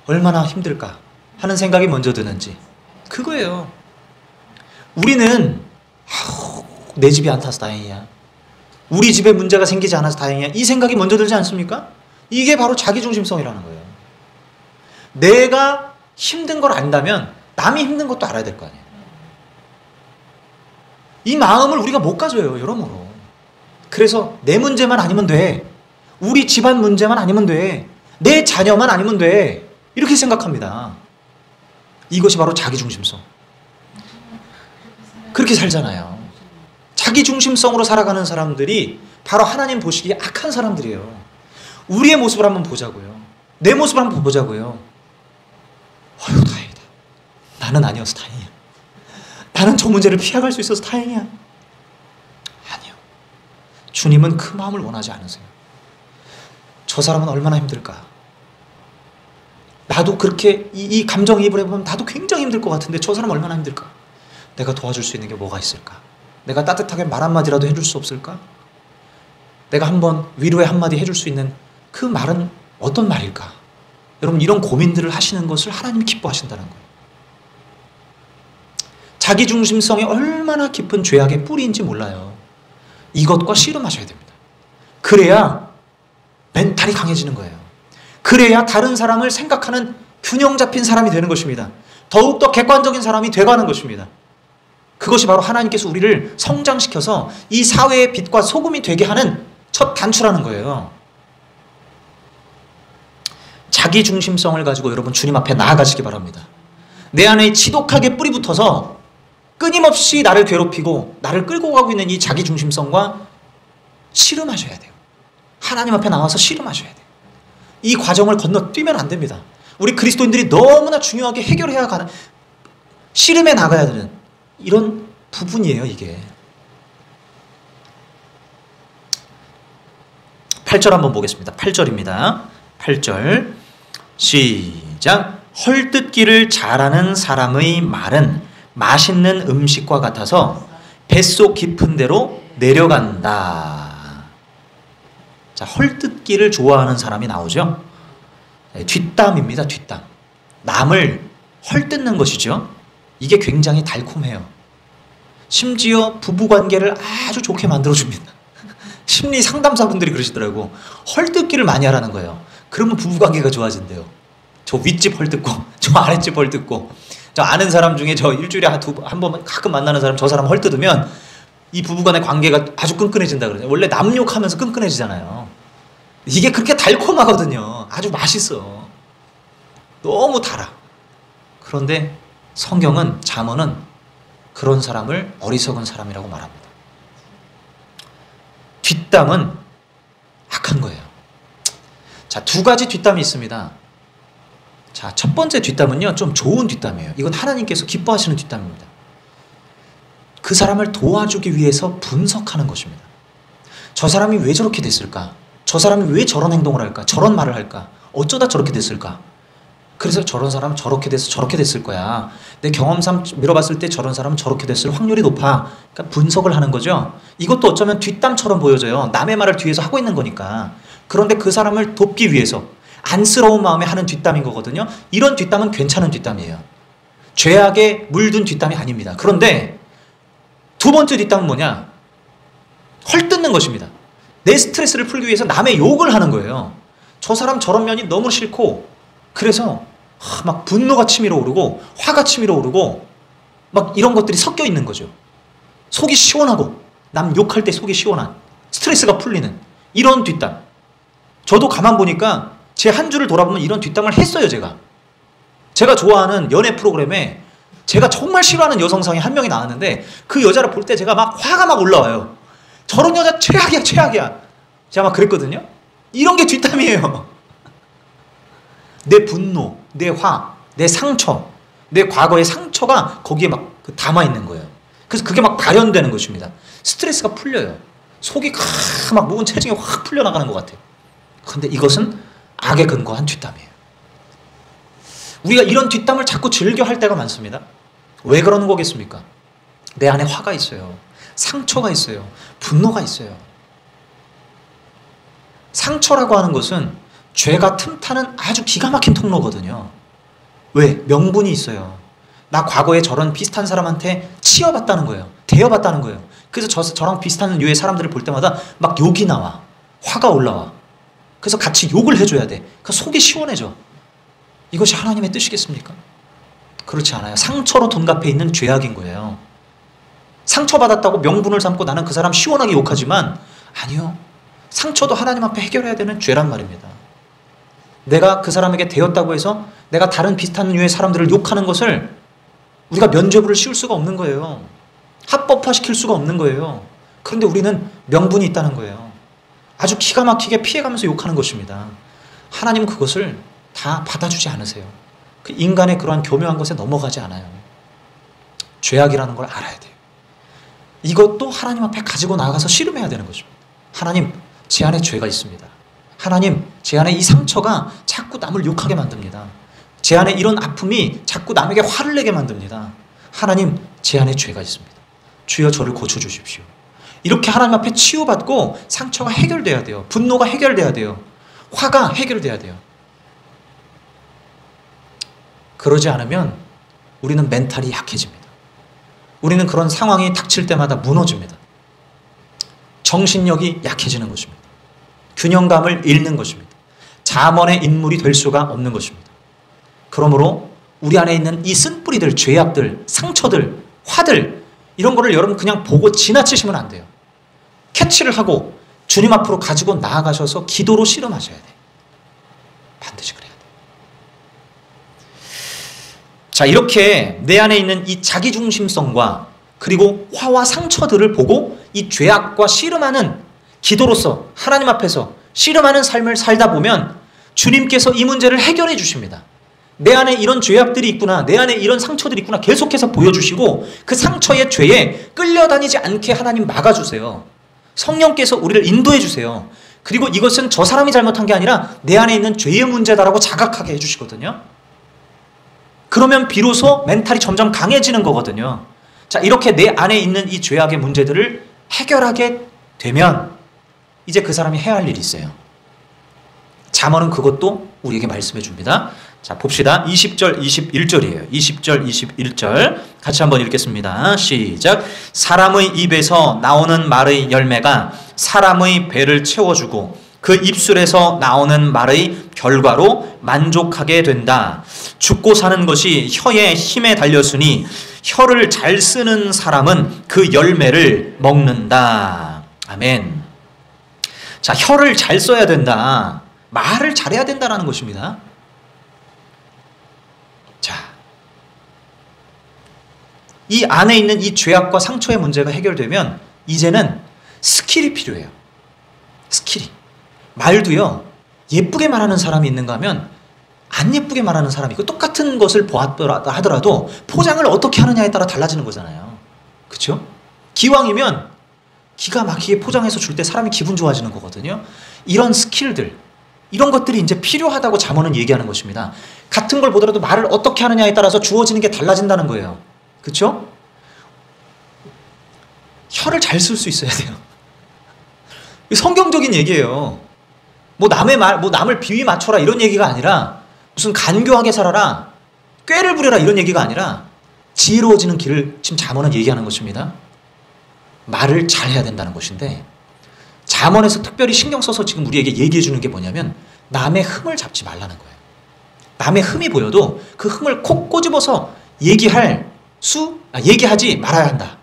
얼마나 힘들까 하는 생각이 먼저 드는지 그거예요. 우리는 아우, 내 집이 안 타서 다행이야. 우리 집에 문제가 생기지 않아서 다행이야. 이 생각이 먼저 들지 않습니까? 이게 바로 자기중심성이라는 거예요. 내가 힘든 걸 안다면 남이 힘든 것도 알아야 될 거 아니에요. 이 마음을 우리가 못 가져요. 여러모로. 그래서 내 문제만 아니면 돼. 우리 집안 문제만 아니면 돼. 내 자녀만 아니면 돼. 이렇게 생각합니다. 이것이 바로 자기중심성. 그렇게 살잖아요. 자기중심성으로 살아가는 사람들이 바로 하나님 보시기에 악한 사람들이에요. 우리의 모습을 한번 보자고요. 내 모습을 한번 보자고요. 어휴 다행이다. 나는 아니어서 다행이야. 나는 저 문제를 피해갈 수 있어서 다행이야. 아니요. 주님은 그 마음을 원하지 않으세요. 저 사람은 얼마나 힘들까. 나도 그렇게 이 감정이입을 해보면 나도 굉장히 힘들 것 같은데 저 사람 얼마나 힘들까. 내가 도와줄 수 있는 게 뭐가 있을까. 내가 따뜻하게 말 한마디라도 해줄 수 없을까. 내가 한번 위로의 한마디 해줄 수 있는 그 말은 어떤 말일까. 여러분 이런 고민들을 하시는 것을 하나님이 기뻐하신다는 거예요. 자기중심성이 얼마나 깊은 죄악의 뿌리인지 몰라요. 이것과 씨름하셔야 됩니다. 그래야 멘탈이 강해지는 거예요. 그래야 다른 사람을 생각하는 균형 잡힌 사람이 되는 것입니다. 더욱더 객관적인 사람이 되가는 것입니다. 그것이 바로 하나님께서 우리를 성장시켜서 이 사회의 빛과 소금이 되게 하는 첫 단추라는 거예요. 자기중심성을 가지고 여러분 주님 앞에 나아가시기 바랍니다. 내 안에 지독하게 뿌리 붙어서 끊임없이 나를 괴롭히고 나를 끌고 가고 있는 이 자기중심성과 씨름하셔야 돼요. 하나님 앞에 나와서 씨름하셔야 돼요. 이 과정을 건너뛰면 안 됩니다. 우리 그리스도인들이 너무나 중요하게 해결해야 가는 씨름해 나가야 되는 이런 부분이에요. 이게 8절 한번 보겠습니다. 8절입니다. 8절 시작. 헐뜯기를 잘하는 사람의 말은 맛있는 음식과 같아서 뱃속 깊은 데로 내려간다. 자, 헐뜯기를 좋아하는 사람이 나오죠. 뒷담입니다. 뒷담. 남을 헐뜯는 것이죠. 이게 굉장히 달콤해요. 심지어 부부관계를 아주 좋게 만들어줍니다. 심리 상담사분들이 그러시더라고. 헐뜯기를 많이 하라는 거예요. 그러면 부부관계가 좋아진대요. 저 윗집 헐뜯고 저 아랫집 헐뜯고 저 아는 사람 중에 저 일주일에 한 번 가끔 만나는 사람 저 사람 헐뜯으면 이 부부간의 관계가 아주 끈끈해진다 그러죠. 원래 남욕하면서 끈끈해지잖아요. 이게 그렇게 달콤하거든요. 아주 맛있어. 너무 달아. 그런데 성경은 잠언은 그런 사람을 어리석은 사람이라고 말합니다. 뒷담은 악한 거예요. 자, 두 가지 뒷담이 있습니다. 자, 첫 번째 뒷담은요, 좀 좋은 뒷담이에요. 이건 하나님께서 기뻐하시는 뒷담입니다. 그 사람을 도와주기 위해서 분석하는 것입니다. 저 사람이 왜 저렇게 됐을까? 저 사람이 왜 저런 행동을 할까? 저런 말을 할까? 어쩌다 저렇게 됐을까? 그래서 저런 사람은 저렇게 돼서 저렇게 됐을 거야. 내 경험상 밀어봤을 때 저런 사람은 저렇게 됐을 확률이 높아. 그러니까 분석을 하는 거죠. 이것도 어쩌면 뒷담처럼 보여져요. 남의 말을 뒤에서 하고 있는 거니까. 그런데 그 사람을 돕기 위해서 안쓰러운 마음에 하는 뒷담인 거거든요. 이런 뒷담은 괜찮은 뒷담이에요. 죄악에 물든 뒷담이 아닙니다. 그런데 두 번째 뒷담은 뭐냐? 헐뜯는 것입니다. 내 스트레스를 풀기 위해서 남의 욕을 하는 거예요. 저 사람 저런 면이 너무 싫고 그래서 막 분노가 치밀어 오르고 화가 치밀어 오르고 막 이런 것들이 섞여 있는 거죠. 속이 시원하고 남 욕할 때 속이 시원한 스트레스가 풀리는 이런 뒷담. 저도 가만 보니까 제 한 주를 돌아보면 이런 뒷담을 했어요. 제가 좋아하는 연애 프로그램에 제가 정말 싫어하는 여성상이 한 명이 나왔는데 그 여자를 볼 때 제가 막 화가 막 올라와요. 저런 여자 최악이야 최악이야. 제가 막 그랬거든요. 이런 게 뒷담이에요. 내 분노, 내 화, 내 상처, 내 과거의 상처가 거기에 막 담아 있는 거예요. 그래서 그게 막 발현되는 것입니다. 스트레스가 풀려요. 속이 막 묵은 체증이 확 풀려나가는 것 같아요. 그런데 이것은 악에 근거한 뒷담이에요. 우리가 이런 뒷담을 자꾸 즐겨 할 때가 많습니다. 왜 그러는 거겠습니까? 내 안에 화가 있어요. 상처가 있어요. 분노가 있어요. 상처라고 하는 것은 죄가 틈타는 아주 기가 막힌 통로거든요. 왜? 명분이 있어요. 나 과거에 저런 비슷한 사람한테 치여봤다는 거예요. 대여봤다는 거예요. 그래서 저랑 비슷한 류의 사람들을 볼 때마다 막 욕이 나와. 화가 올라와. 그래서 같이 욕을 해줘야 돼. 그 속이 시원해져. 이것이 하나님의 뜻이겠습니까? 그렇지 않아요. 상처로 돈 갚여 있는 죄악인 거예요. 상처받았다고 명분을 삼고 나는 그 사람 시원하게 욕하지만 아니요. 상처도 하나님 앞에 해결해야 되는 죄란 말입니다. 내가 그 사람에게 대었다고 해서 내가 다른 비슷한 류의 사람들을 욕하는 것을 우리가 면죄부를 씌울 수가 없는 거예요. 합법화시킬 수가 없는 거예요. 그런데 우리는 명분이 있다는 거예요. 아주 기가 막히게 피해가면서 욕하는 것입니다. 하나님은 그것을 다 받아주지 않으세요. 그 인간의 그러한 교묘한 것에 넘어가지 않아요. 죄악이라는 걸 알아야 돼요. 이것도 하나님 앞에 가지고 나가서 씨름해야 되는 것입니다. 하나님, 제 안에 죄가 있습니다. 하나님, 제 안에 이 상처가 자꾸 남을 욕하게 만듭니다. 제 안에 이런 아픔이 자꾸 남에게 화를 내게 만듭니다. 하나님, 제 안에 죄가 있습니다. 주여 저를 고쳐주십시오. 이렇게 하나님 앞에 치유받고 상처가 해결돼야 돼요. 분노가 해결돼야 돼요. 화가 해결돼야 돼요. 그러지 않으면 우리는 멘탈이 약해집니다. 우리는 그런 상황이 닥칠 때마다 무너집니다. 정신력이 약해지는 것입니다. 균형감을 잃는 것입니다. 잠언의 인물이 될 수가 없는 것입니다. 그러므로 우리 안에 있는 이 쓴뿌리들, 죄악들, 상처들, 화들 이런 거를 여러분 그냥 보고 지나치시면 안 돼요. 캐치를 하고 주님 앞으로 가지고 나아가셔서 기도로 씨름하셔야 돼요. 반드시 그래야 돼요. 자, 이렇게 내 안에 있는 이 자기중심성과 그리고 화와 상처들을 보고 이 죄악과 씨름하는 기도로서 하나님 앞에서 씨름하는 삶을 살다 보면 주님께서 이 문제를 해결해 주십니다. 내 안에 이런 죄악들이 있구나, 내 안에 이런 상처들이 있구나 계속해서 보여주시고 그 상처의 죄에 끌려다니지 않게 하나님 막아주세요. 성령께서 우리를 인도해 주세요. 그리고 이것은 저 사람이 잘못한 게 아니라 내 안에 있는 죄의 문제다라고 자각하게 해주시거든요. 그러면 비로소 멘탈이 점점 강해지는 거거든요. 자, 이렇게 내 안에 있는 이 죄악의 문제들을 해결하게 되면 이제 그 사람이 해야 할 일이 있어요. 잠언은 그것도 우리에게 말씀해 줍니다. 자, 봅시다. 20절, 21절이에요. 20절, 21절 같이 한번 읽겠습니다. 시작. 사람의 입에서 나오는 말의 열매가 사람의 배를 채워주고 그 입술에서 나오는 말의 결과로 만족하게 된다. 죽고 사는 것이 혀의 힘에 달렸으니 혀를 잘 쓰는 사람은 그 열매를 먹는다. 아멘. 자, 혀를 잘 써야 된다. 말을 잘해야 된다는 것입니다. 자, 이 안에 있는 이 죄악과 상처의 문제가 해결되면 이제는 스킬이 필요해요. 스킬이. 말도요, 예쁘게 말하는 사람이 있는가 하면 안 예쁘게 말하는 사람이 있고 똑같은 것을 하더라도 포장을 어떻게 하느냐에 따라 달라지는 거잖아요. 그렇죠? 기왕이면 기가 막히게 포장해서 줄 때 사람이 기분 좋아지는 거거든요. 이런 스킬들, 이런 것들이 이제 필요하다고 잠언은 얘기하는 것입니다. 같은 걸 보더라도 말을 어떻게 하느냐에 따라서 주어지는 게 달라진다는 거예요. 그렇죠? 혀를 잘 쓸 수 있어야 돼요. 성경적인 얘기예요. 뭐 남의 말, 뭐 남을 비위 맞춰라 이런 얘기가 아니라 무슨 간교하게 살아라, 꾀를 부려라 이런 얘기가 아니라 지혜로워지는 길을 지금 잠언은 얘기하는 것입니다. 말을 잘해야 된다는 것인데 잠언에서 특별히 신경 써서 지금 우리에게 얘기해 주는 게 뭐냐면 남의 흠을 잡지 말라는 거예요. 남의 흠이 보여도 그 흠을 콕 꼬집어서 얘기하지 말아야 한다.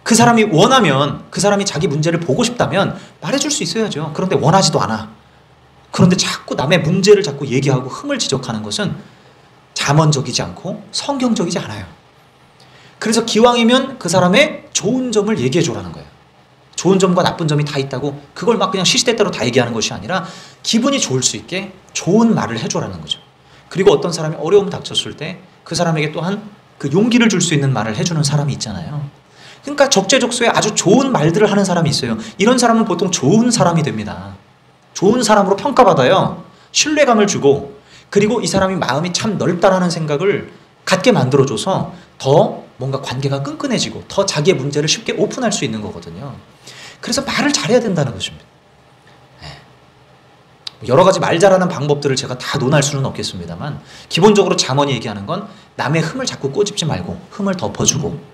그 사람이 원하면, 그 사람이 자기 문제를 보고 싶다면 말해줄 수 있어야죠. 그런데 원하지도 않아. 그런데 자꾸 남의 문제를 자꾸 얘기하고 흠을 지적하는 것은 잠언적이지 않고 성경적이지 않아요. 그래서 기왕이면 그 사람의 좋은 점을 얘기해 주라는 거예요. 좋은 점과 나쁜 점이 다 있다고 그걸 막 그냥 시시때때로 다 얘기하는 것이 아니라 기분이 좋을 수 있게 좋은 말을 해줘라는 거죠. 그리고 어떤 사람이 어려움 닥쳤을 때 그 사람에게 또한 그 용기를 줄 수 있는 말을 해주는 사람이 있잖아요. 그러니까 적재적소에 아주 좋은 말들을 하는 사람이 있어요. 이런 사람은 보통 좋은 사람이 됩니다. 좋은 사람으로 평가받아요. 신뢰감을 주고, 그리고 이 사람이 마음이 참 넓다라는 생각을 갖게 만들어줘서 더 뭔가 관계가 끈끈해지고 더 자기의 문제를 쉽게 오픈할 수 있는 거거든요. 그래서 말을 잘해야 된다는 것입니다. 네. 여러 가지 말 잘하는 방법들을 제가 다 논할 수는 없겠습니다만 기본적으로 잠언이 얘기하는 건 남의 흠을 자꾸 꼬집지 말고 흠을 덮어주고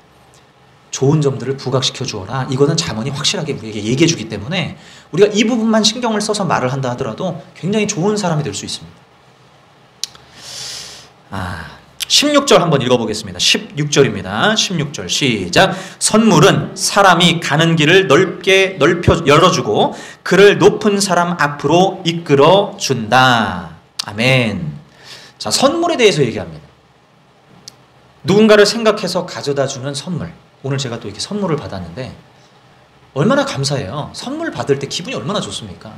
좋은 점들을 부각시켜 주어라. 이거는 잠언이 확실하게 우리에게 얘기해 주기 때문에 우리가 이 부분만 신경을 써서 말을 한다 하더라도 굉장히 좋은 사람이 될 수 있습니다. 16절 한번 읽어보겠습니다. 16절입니다. 16절 시작. 선물은 사람이 가는 길을 넓게 열어주고 그를 높은 사람 앞으로 이끌어준다. 아멘. 자, 선물에 대해서 얘기합니다. 누군가를 생각해서 가져다 주는 선물. 오늘 제가 또 이렇게 선물을 받았는데 얼마나 감사해요. 선물 받을 때 기분이 얼마나 좋습니까?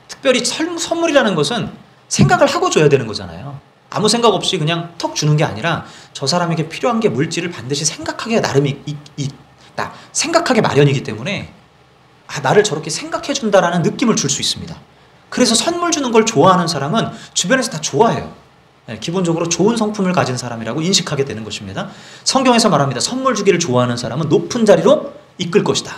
특별히 선물이라는 것은 생각을 하고 줘야 되는 거잖아요. 아무 생각 없이 그냥 턱 주는 게 아니라 저 사람에게 필요한 게 물질을 반드시 생각하게 나름이 있다. 생각하게 마련이기 때문에 나를 저렇게 생각해 준다라는 느낌을 줄 수 있습니다. 그래서 선물 주는 걸 좋아하는 사람은 주변에서 다 좋아해요. 기본적으로 좋은 성품을 가진 사람이라고 인식하게 되는 것입니다. 성경에서 말합니다. 선물 주기를 좋아하는 사람은 높은 자리로 이끌 것이다.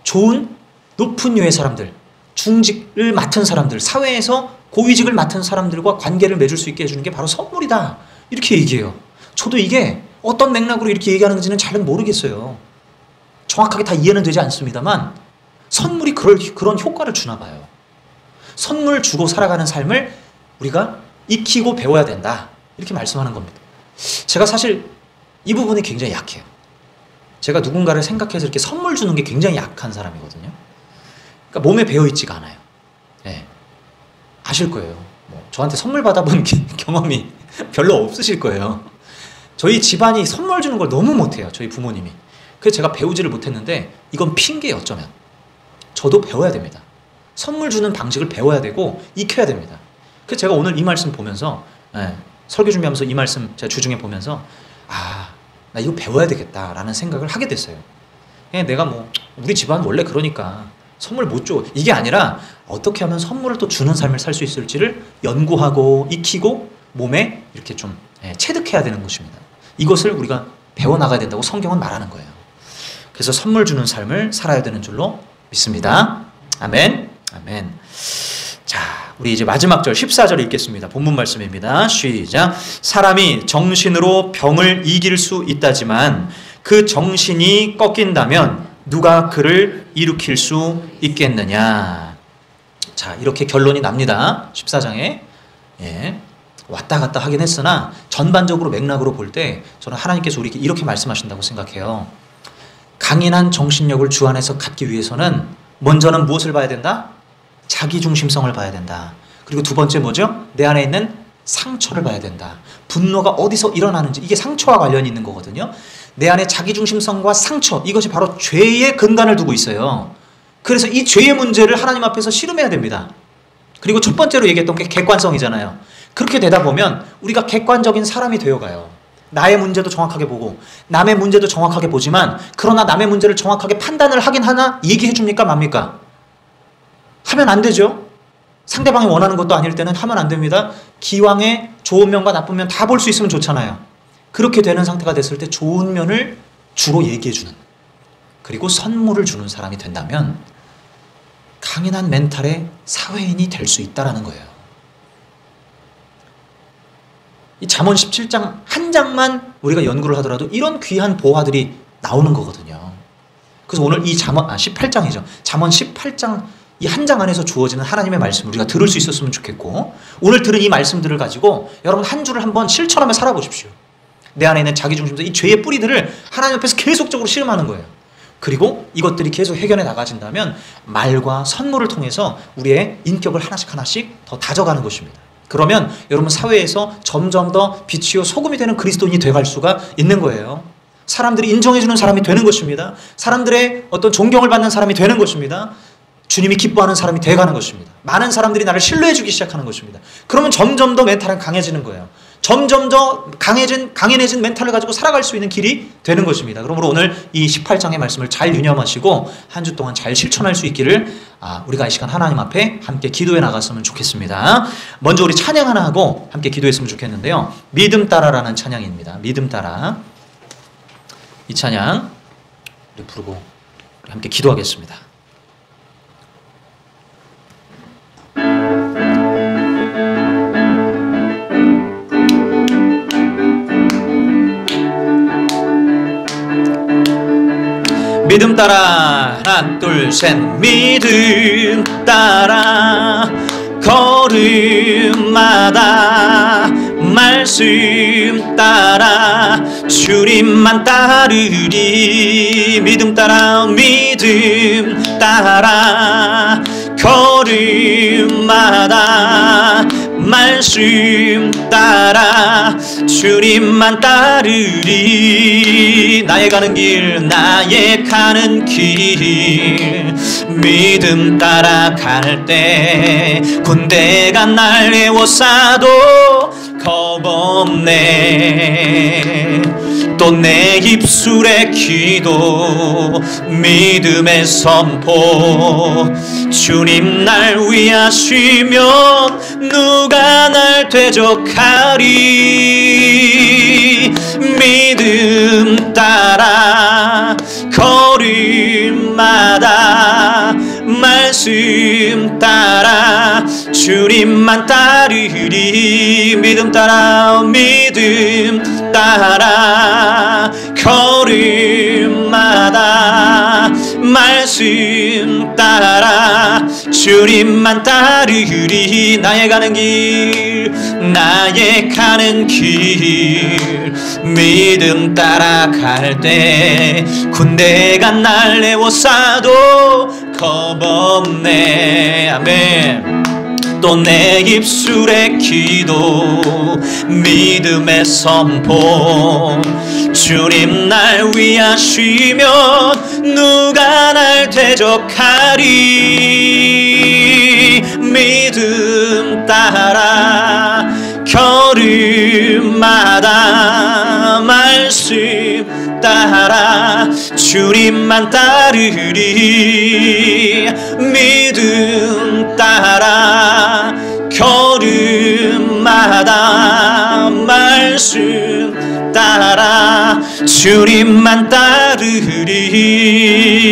좋은 높은 류의 사람들, 중직을 맡은 사람들, 사회에서 고위직을 맡은 사람들과 관계를 맺을 수 있게 해주는 게 바로 선물이다. 이렇게 얘기해요. 저도 이게 어떤 맥락으로 이렇게 얘기하는지는 잘은 모르겠어요. 정확하게 다 이해는 되지 않습니다만 선물이 그런 효과를 주나 봐요. 선물 주고 살아가는 삶을 우리가 익히고 배워야 된다. 이렇게 말씀하는 겁니다. 제가 사실 이 부분이 굉장히 약해요. 제가 누군가를 생각해서 이렇게 선물 주는 게 굉장히 약한 사람이거든요. 그러니까 몸에 배어있지가 않아요. 네. 아실 거예요. 저한테 선물 받아본 경험이 별로 없으실 거예요. 저희 집안이 선물 주는 걸 너무 못해요. 저희 부모님이. 그래서 제가 배우지를 못했는데 이건 핑계예요. 어쩌면. 저도 배워야 됩니다. 선물 주는 방식을 배워야 되고 익혀야 됩니다. 그래서 제가 오늘 이 말씀 보면서 설교 준비하면서 이 말씀 제가 주중에 보면서 나 이거 배워야 되겠다라는 생각을 하게 됐어요. 그냥 내가 우리 집안 원래 그러니까 선물 못 줘. 이게 아니라 어떻게 하면 선물을 또 주는 삶을 살 수 있을지를 연구하고 익히고 몸에 이렇게 좀 체득해야 되는 것입니다. 이것을 우리가 배워나가야 된다고 성경은 말하는 거예요. 그래서 선물 주는 삶을 살아야 되는 줄로 믿습니다. 아멘. 아멘. 자, 우리 이제 마지막 절 14절 읽겠습니다. 본문 말씀입니다. 시작. 사람이 정신으로 병을 이길 수 있다지만 그 정신이 꺾인다면 누가 그를 일으킬 수 있겠느냐. 자, 이렇게 결론이 납니다. 14장에. 왔다 갔다 하긴 했으나 전반적으로 맥락으로 볼 때 저는 하나님께서 우리에게 이렇게 말씀하신다고 생각해요. 강인한 정신력을 주 안에서 갖기 위해서는 먼저는 무엇을 봐야 된다? 자기중심성을 봐야 된다. 그리고 두 번째 뭐죠? 내 안에 있는 상처를 봐야 된다. 분노가 어디서 일어나는지, 이게 상처와 관련이 있는 거거든요. 내 안에 자기중심성과 상처, 이것이 바로 죄의 근간을 두고 있어요. 그래서 이 죄의 문제를 하나님 앞에서 씨름해야 됩니다. 그리고 첫 번째로 얘기했던 게 객관성이잖아요. 그렇게 되다 보면 우리가 객관적인 사람이 되어가요. 나의 문제도 정확하게 보고 남의 문제도 정확하게 보지만, 그러나 남의 문제를 정확하게 판단을 하긴 하나 얘기해 줍니까 맙니까? 하면 안 되죠. 상대방이 원하는 것도 아닐 때는 하면 안 됩니다. 기왕에 좋은 면과 나쁜 면 다 볼 수 있으면 좋잖아요. 그렇게 되는 상태가 됐을 때 좋은 면을 주로 얘기해 주는, 그리고 선물을 주는 사람이 된다면 강인한 멘탈의 사회인이 될 수 있다는 거예요. 이 잠언 17장 한 장만 우리가 연구를 하더라도 이런 귀한 보화들이 나오는 거거든요. 그래서 오늘 이 잠언 18장이죠. 잠언 18장 이 한 장 안에서 주어지는 하나님의 말씀을 우리가 들을 수 있었으면 좋겠고, 오늘 들은 이 말씀들을 가지고 여러분 한 주를 한번 실천하며 살아보십시오. 내 안에 있는 자기중심성, 이 죄의 뿌리들을 하나님 앞에서 계속적으로 씨름하는 거예요. 그리고 이것들이 계속 해결해 나가진다면 말과 선물을 통해서 우리의 인격을 하나씩 더 다져가는 것입니다. 그러면 여러분 사회에서 점점 더 빛이요 소금이 되는 그리스도인이 돼갈 수가 있는 거예요. 사람들이 인정해주는 사람이 되는 것입니다. 사람들의 어떤 존경을 받는 사람이 되는 것입니다. 주님이 기뻐하는 사람이 돼가는 것입니다. 많은 사람들이 나를 신뢰해주기 시작하는 것입니다. 그러면 점점 더 멘탈은 강해지는 거예요. 점점 더 강인해진 멘탈을 가지고 살아갈 수 있는 길이 되는 것입니다. 그러므로 오늘 이 18장의 말씀을 잘 유념하시고 한 주 동안 잘 실천할 수 있기를 우리가 이 시간 하나님 앞에 함께 기도해 나갔으면 좋겠습니다. 먼저 우리 찬양 하나 하고 함께 기도했으면 좋겠는데요. 믿음 따라라는 찬양입니다. 믿음 따라. 이 찬양 우리 부르고 우리 함께 기도하겠습니다. 믿음 따라 하나 둘 셋 믿음 따라 걸음마다 말씀 따라 주님만 따르리 믿음 따라 걸음마다 말씀 따라 주님만 따르리 나의 가는 길 믿음 따라갈 때 군대가 날 에워싸도 겁없네 또 내 입술의 기도 믿음의 선포 주님 날 위하시면 누가 날 대적하리 믿음 따라 걸음마다 말씀 따라 주님만 따르리 믿음 따라 걸음마다 말씀 따라 주님만 따르리 나의 가는 길 믿음 따라갈 때 군대가 날 에워싸도 겁없네 아멘 또 내 입술의 기도 믿음의 선포 주님 날 위하시면 누가 날 대적하리 믿음 따라 걸음마다 말씀 따라 주님만 따르리 믿음 따라 걸음마다 말씀 따라 주님만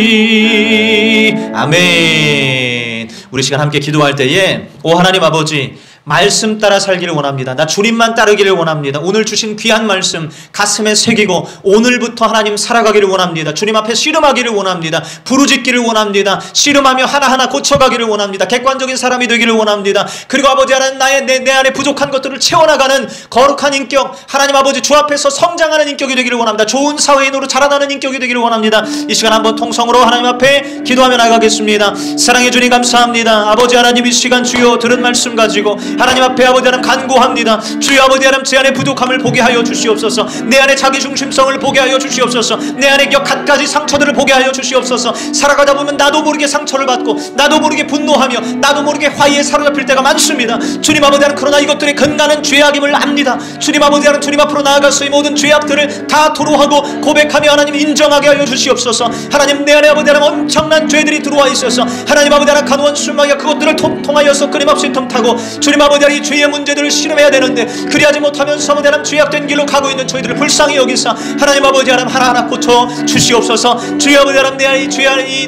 따르리 아멘 우리 시간 함께 기도할 때에 오 하나님 아버지 말씀 따라 살기를 원합니다. 나 주님만 따르기를 원합니다. 오늘 주신 귀한 말씀 가슴에 새기고 오늘부터 하나님 살아가기를 원합니다. 주님 앞에 씨름하기를 원합니다. 부르짖기를 원합니다. 씨름하며 하나하나 고쳐가기를 원합니다. 객관적인 사람이 되기를 원합니다. 그리고 아버지 하나님 내 안에 부족한 것들을 채워나가는 거룩한 인격 하나님 아버지 주 앞에서 성장하는 인격이 되기를 원합니다. 좋은 사회인으로 자라나는 인격이 되기를 원합니다. 이 시간 한번 통성으로 하나님 앞에 기도하며 나가겠습니다. 사랑해 주님 감사합니다. 아버지 하나님 이 시간 주여 들은 말씀 가지고 하나님 앞에 아버지 하나님 간구합니다. 주여 아버지 하나님 제 안에 부족함을 보게 하여 주시옵소서. 내 안에 자기중심성을 보게 하여 주시옵소서. 내 안에 갖가지 상처들을 보게 하여 주시옵소서. 살아가다 보면 나도 모르게 상처를 받고 나도 모르게 분노하며 나도 모르게 화의에 사로잡힐 때가 많습니다. 주님 아버지 하나님 그러나 이것들의 근간은 죄악임을 압니다. 주님 아버지 하나님 주님 앞으로 나아가서 이 모든 죄악들을 다 토로하고 고백하며 하나님 인정하게 하여 주시옵소서. 하나님 내 안에 아버지 하나님 엄청난 죄들이 들어와 있어서 하나님 아버지 하나님 간원 술마귀가 그것들을 통하여서 끊임없이 틈타고 주님 아버지 하나님 이 죄의 문제들을 실험해야 되는데 그리하지 못하면서 아버지 하나님 죄악된 길로 가고 있는 저희들을 불쌍히 여기사 하나님 아버지 하나님 하나하나 고쳐 주시옵소서. 주여 아버지 하나님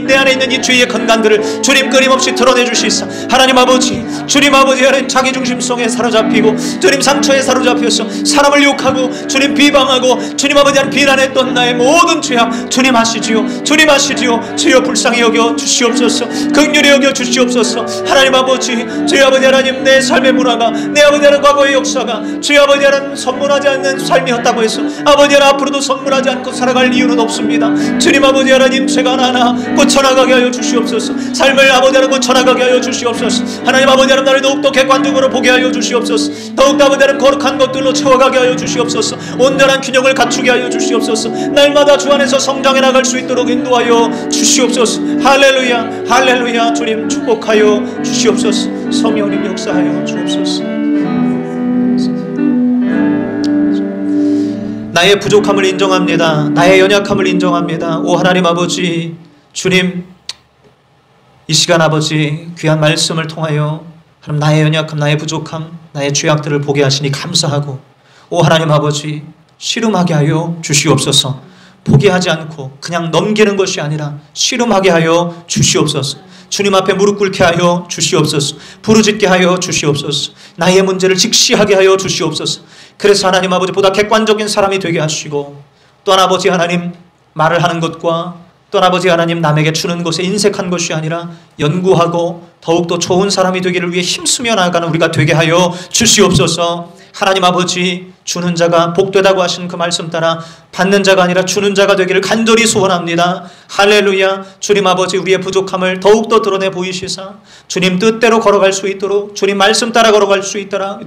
내 안에 있는 이 죄의 근간들을 주님 끊임없이 드러내 주시사 하나님 아버지 주님 아버지 하나님 자기중심성에 사로잡히고 주님 상처에 사로잡혀서 사람을 욕하고 주님 비방하고 주님 아버지 하나님 비난했던 나의 모든 죄악 주님 아시지요. 주님 아시지요. 주여 불쌍히 여겨 주시옵소서. 긍휼히 여겨 주시옵소서. 하나님 아버지 주여 아버지 하나님 내 삶의 문화가 내 아버지 하나님 과거의 역사가 주여 아버지 하나님 선문하지 않는 삶이었다고 해서 아버지 하나님 앞으로도 선문하지 않고 살아갈 이유는 없습니다. 주님 아버지 하나님 제가 하나하나 고쳐나가게 하여 주시옵소서. 삶을 아버지 하나님 고쳐나가게 하여 주시옵소서. 하나님 아버지 하나님 나를 더욱더 객관적으로 보게 하여 주시옵소서. 더욱더 아버지 하나님 거룩한 것들로 채워가게 하여 주시옵소서. 온전한 균형을 갖추게 하여 주시옵소서. 날마다 주 안에서 성장해 나갈 수 있도록 인도하여 주시옵소서. 할렐루야 할렐루야. 주님 축복하여 주시옵소서. 성령님 역사하여 주옵소서. 나의 부족함을 인정합니다. 나의 연약함을 인정합니다. 오 하나님 아버지 주님 이 시간 아버지 귀한 말씀을 통하여 하나님 나의 연약함 나의 부족함 나의 죄악들을 보게 하시니 감사하고 오 하나님 아버지 씨름하게 하여 주시옵소서. 포기하지 않고 그냥 넘기는 것이 아니라 씨름하게 하여 주시옵소서. 주님 앞에 무릎 꿇게 하여 주시옵소서. 부르짖게 하여 주시옵소서. 나의 문제를 직시하게 하여 주시옵소서. 그래서 하나님 아버지 보다 객관적인 사람이 되게 하시고 또한 아버지 하나님 말을 하는 것과 또한 아버지 하나님, 남에게 주는 것에 인색한 것이 아니라 연구하고 더욱더 좋은 사람이 되기를 위해 힘쓰며 나아가는 우리가 되게 하여 주시옵소서. 하나님 아버지, 주는 자가 복되다고 하신 그 말씀 따라 받는 자가 아니라 주는 자가 되기를 간절히 소원합니다. 할렐루야. 주님 아버지, 우리의 부족함을 더욱더 드러내 보이시사 주님 뜻대로 걸어갈 수 있도록, 주님 말씀 따라 걸어갈 수 있도록,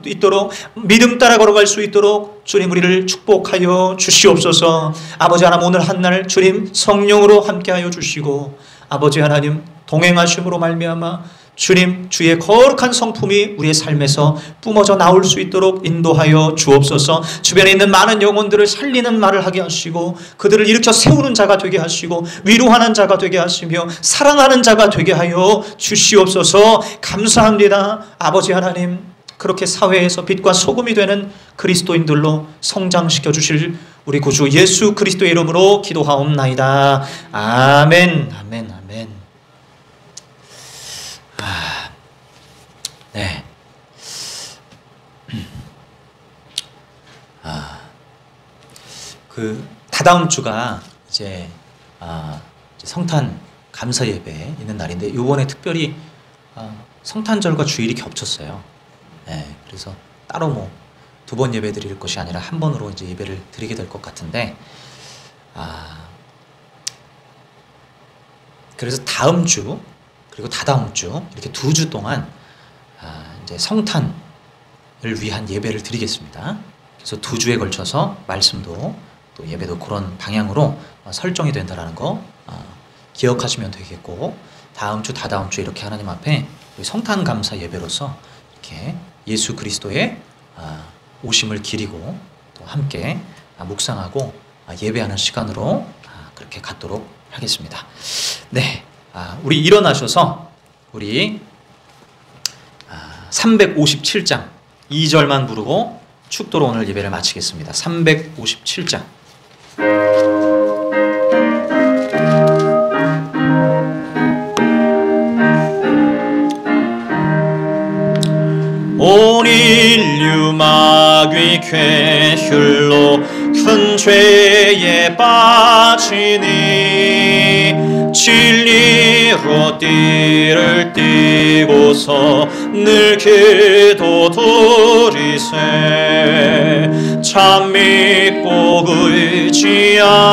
믿음 따라 걸어갈 수 있도록 주님 우리를 축복하여 주시옵소서. 아버지 하나님, 오늘 한날 주님 성령으로 함께하여 주시고 아버지 하나님 동행하심으로 말미암아 주님 주의 거룩한 성품이 우리의 삶에서 뿜어져 나올 수 있도록 인도하여 주옵소서. 주변에 있는 많은 영혼들을 살리는 말을 하게 하시고 그들을 일으켜 세우는 자가 되게 하시고 위로하는 자가 되게 하시며 사랑하는 자가 되게 하여 주시옵소서. 감사합니다. 아버지 하나님, 그렇게 사회에서 빛과 소금이 되는 그리스도인들로 성장시켜 주실 우리 구주 예수 그리스도의 이름으로 기도하옵나이다. 아멘. 아멘. 아멘. 네. 다다음 주가 이제 성탄 감사 예배 있는 날인데, 이번에 특별히 성탄절과 주일이 겹쳤어요. 네, 그래서 따로 뭐 2번 예배 드릴 것이 아니라 한 번으로 이제 예배를 드리게 될 것 같은데, 그래서 다음 주 그리고 다다음 주 이렇게 2주 동안 이제 성탄을 위한 예배를 드리겠습니다. 그래서 2주에 걸쳐서 말씀도 또 예배도 그런 방향으로 설정이 된다라는 거 기억하시면 되겠고, 다음 주 다다음 주 이렇게 하나님 앞에 성탄 감사 예배로서 이렇게 예수 그리스도의 오심을 기리고 또 함께 묵상하고 예배하는 시간으로 그렇게 갖도록 하겠습니다. 네, 우리 일어나셔서 우리 357장 2절만 부르고 축도로 오늘 예배를 마치겠습니다. 357장. 온 인류 마귀 괴휼로 큰 죄에 빠지니 진리로 띠를 띠고서 늘 기도 드리세. 참 믿고 의지하면서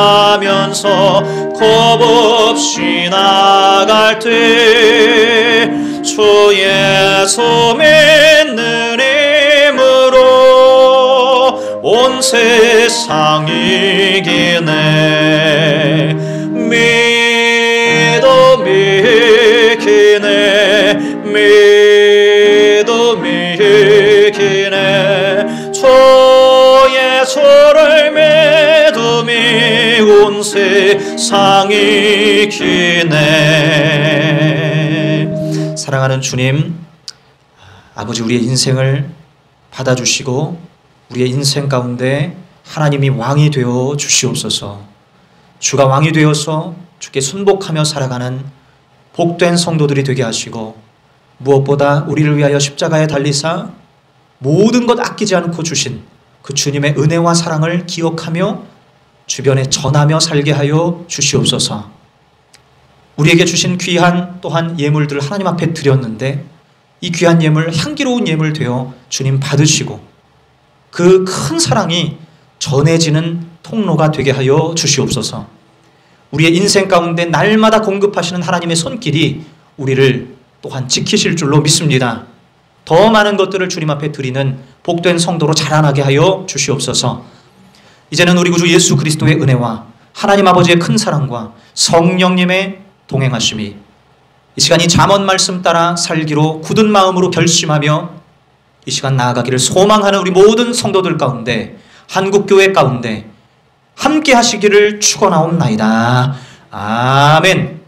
겁없이 나갈 때 주 예수 믿는 힘으로 온 세상 이기네. 믿어 미기네. 믿어 미기네. 주 예수를 믿음이 온 세상 이기네. 사랑하는 주님, 아버지, 우리의 인생을 받아주시고 우리의 인생 가운데 하나님이 왕이 되어 주시옵소서. 주가 왕이 되어서 주께 순복하며 살아가는 복된 성도들이 되게 하시고, 무엇보다 우리를 위하여 십자가에 달리사 모든 것 아끼지 않고 주신 그 주님의 은혜와 사랑을 기억하며 주변에 전하며 살게 하여 주시옵소서. 우리에게 주신 귀한 또한 예물들을 하나님 앞에 드렸는데 이 귀한 예물, 향기로운 예물 되어 주님 받으시고 그 큰 사랑이 전해지는 통로가 되게 하여 주시옵소서. 우리의 인생 가운데 날마다 공급하시는 하나님의 손길이 우리를 또한 지키실 줄로 믿습니다. 더 많은 것들을 주님 앞에 드리는 복된 성도로 자라나게 하여 주시옵소서. 이제는 우리 구주 예수 그리스도의 은혜와 하나님 아버지의 큰 사랑과 성령님의 동행하심이 이 시간 이 잠언 말씀 따라 살기로 굳은 마음으로 결심하며 이 시간 나아가기를 소망하는 우리 모든 성도들 가운데, 한국교회 가운데 함께 하시기를 축원하옵나이다. 아멘.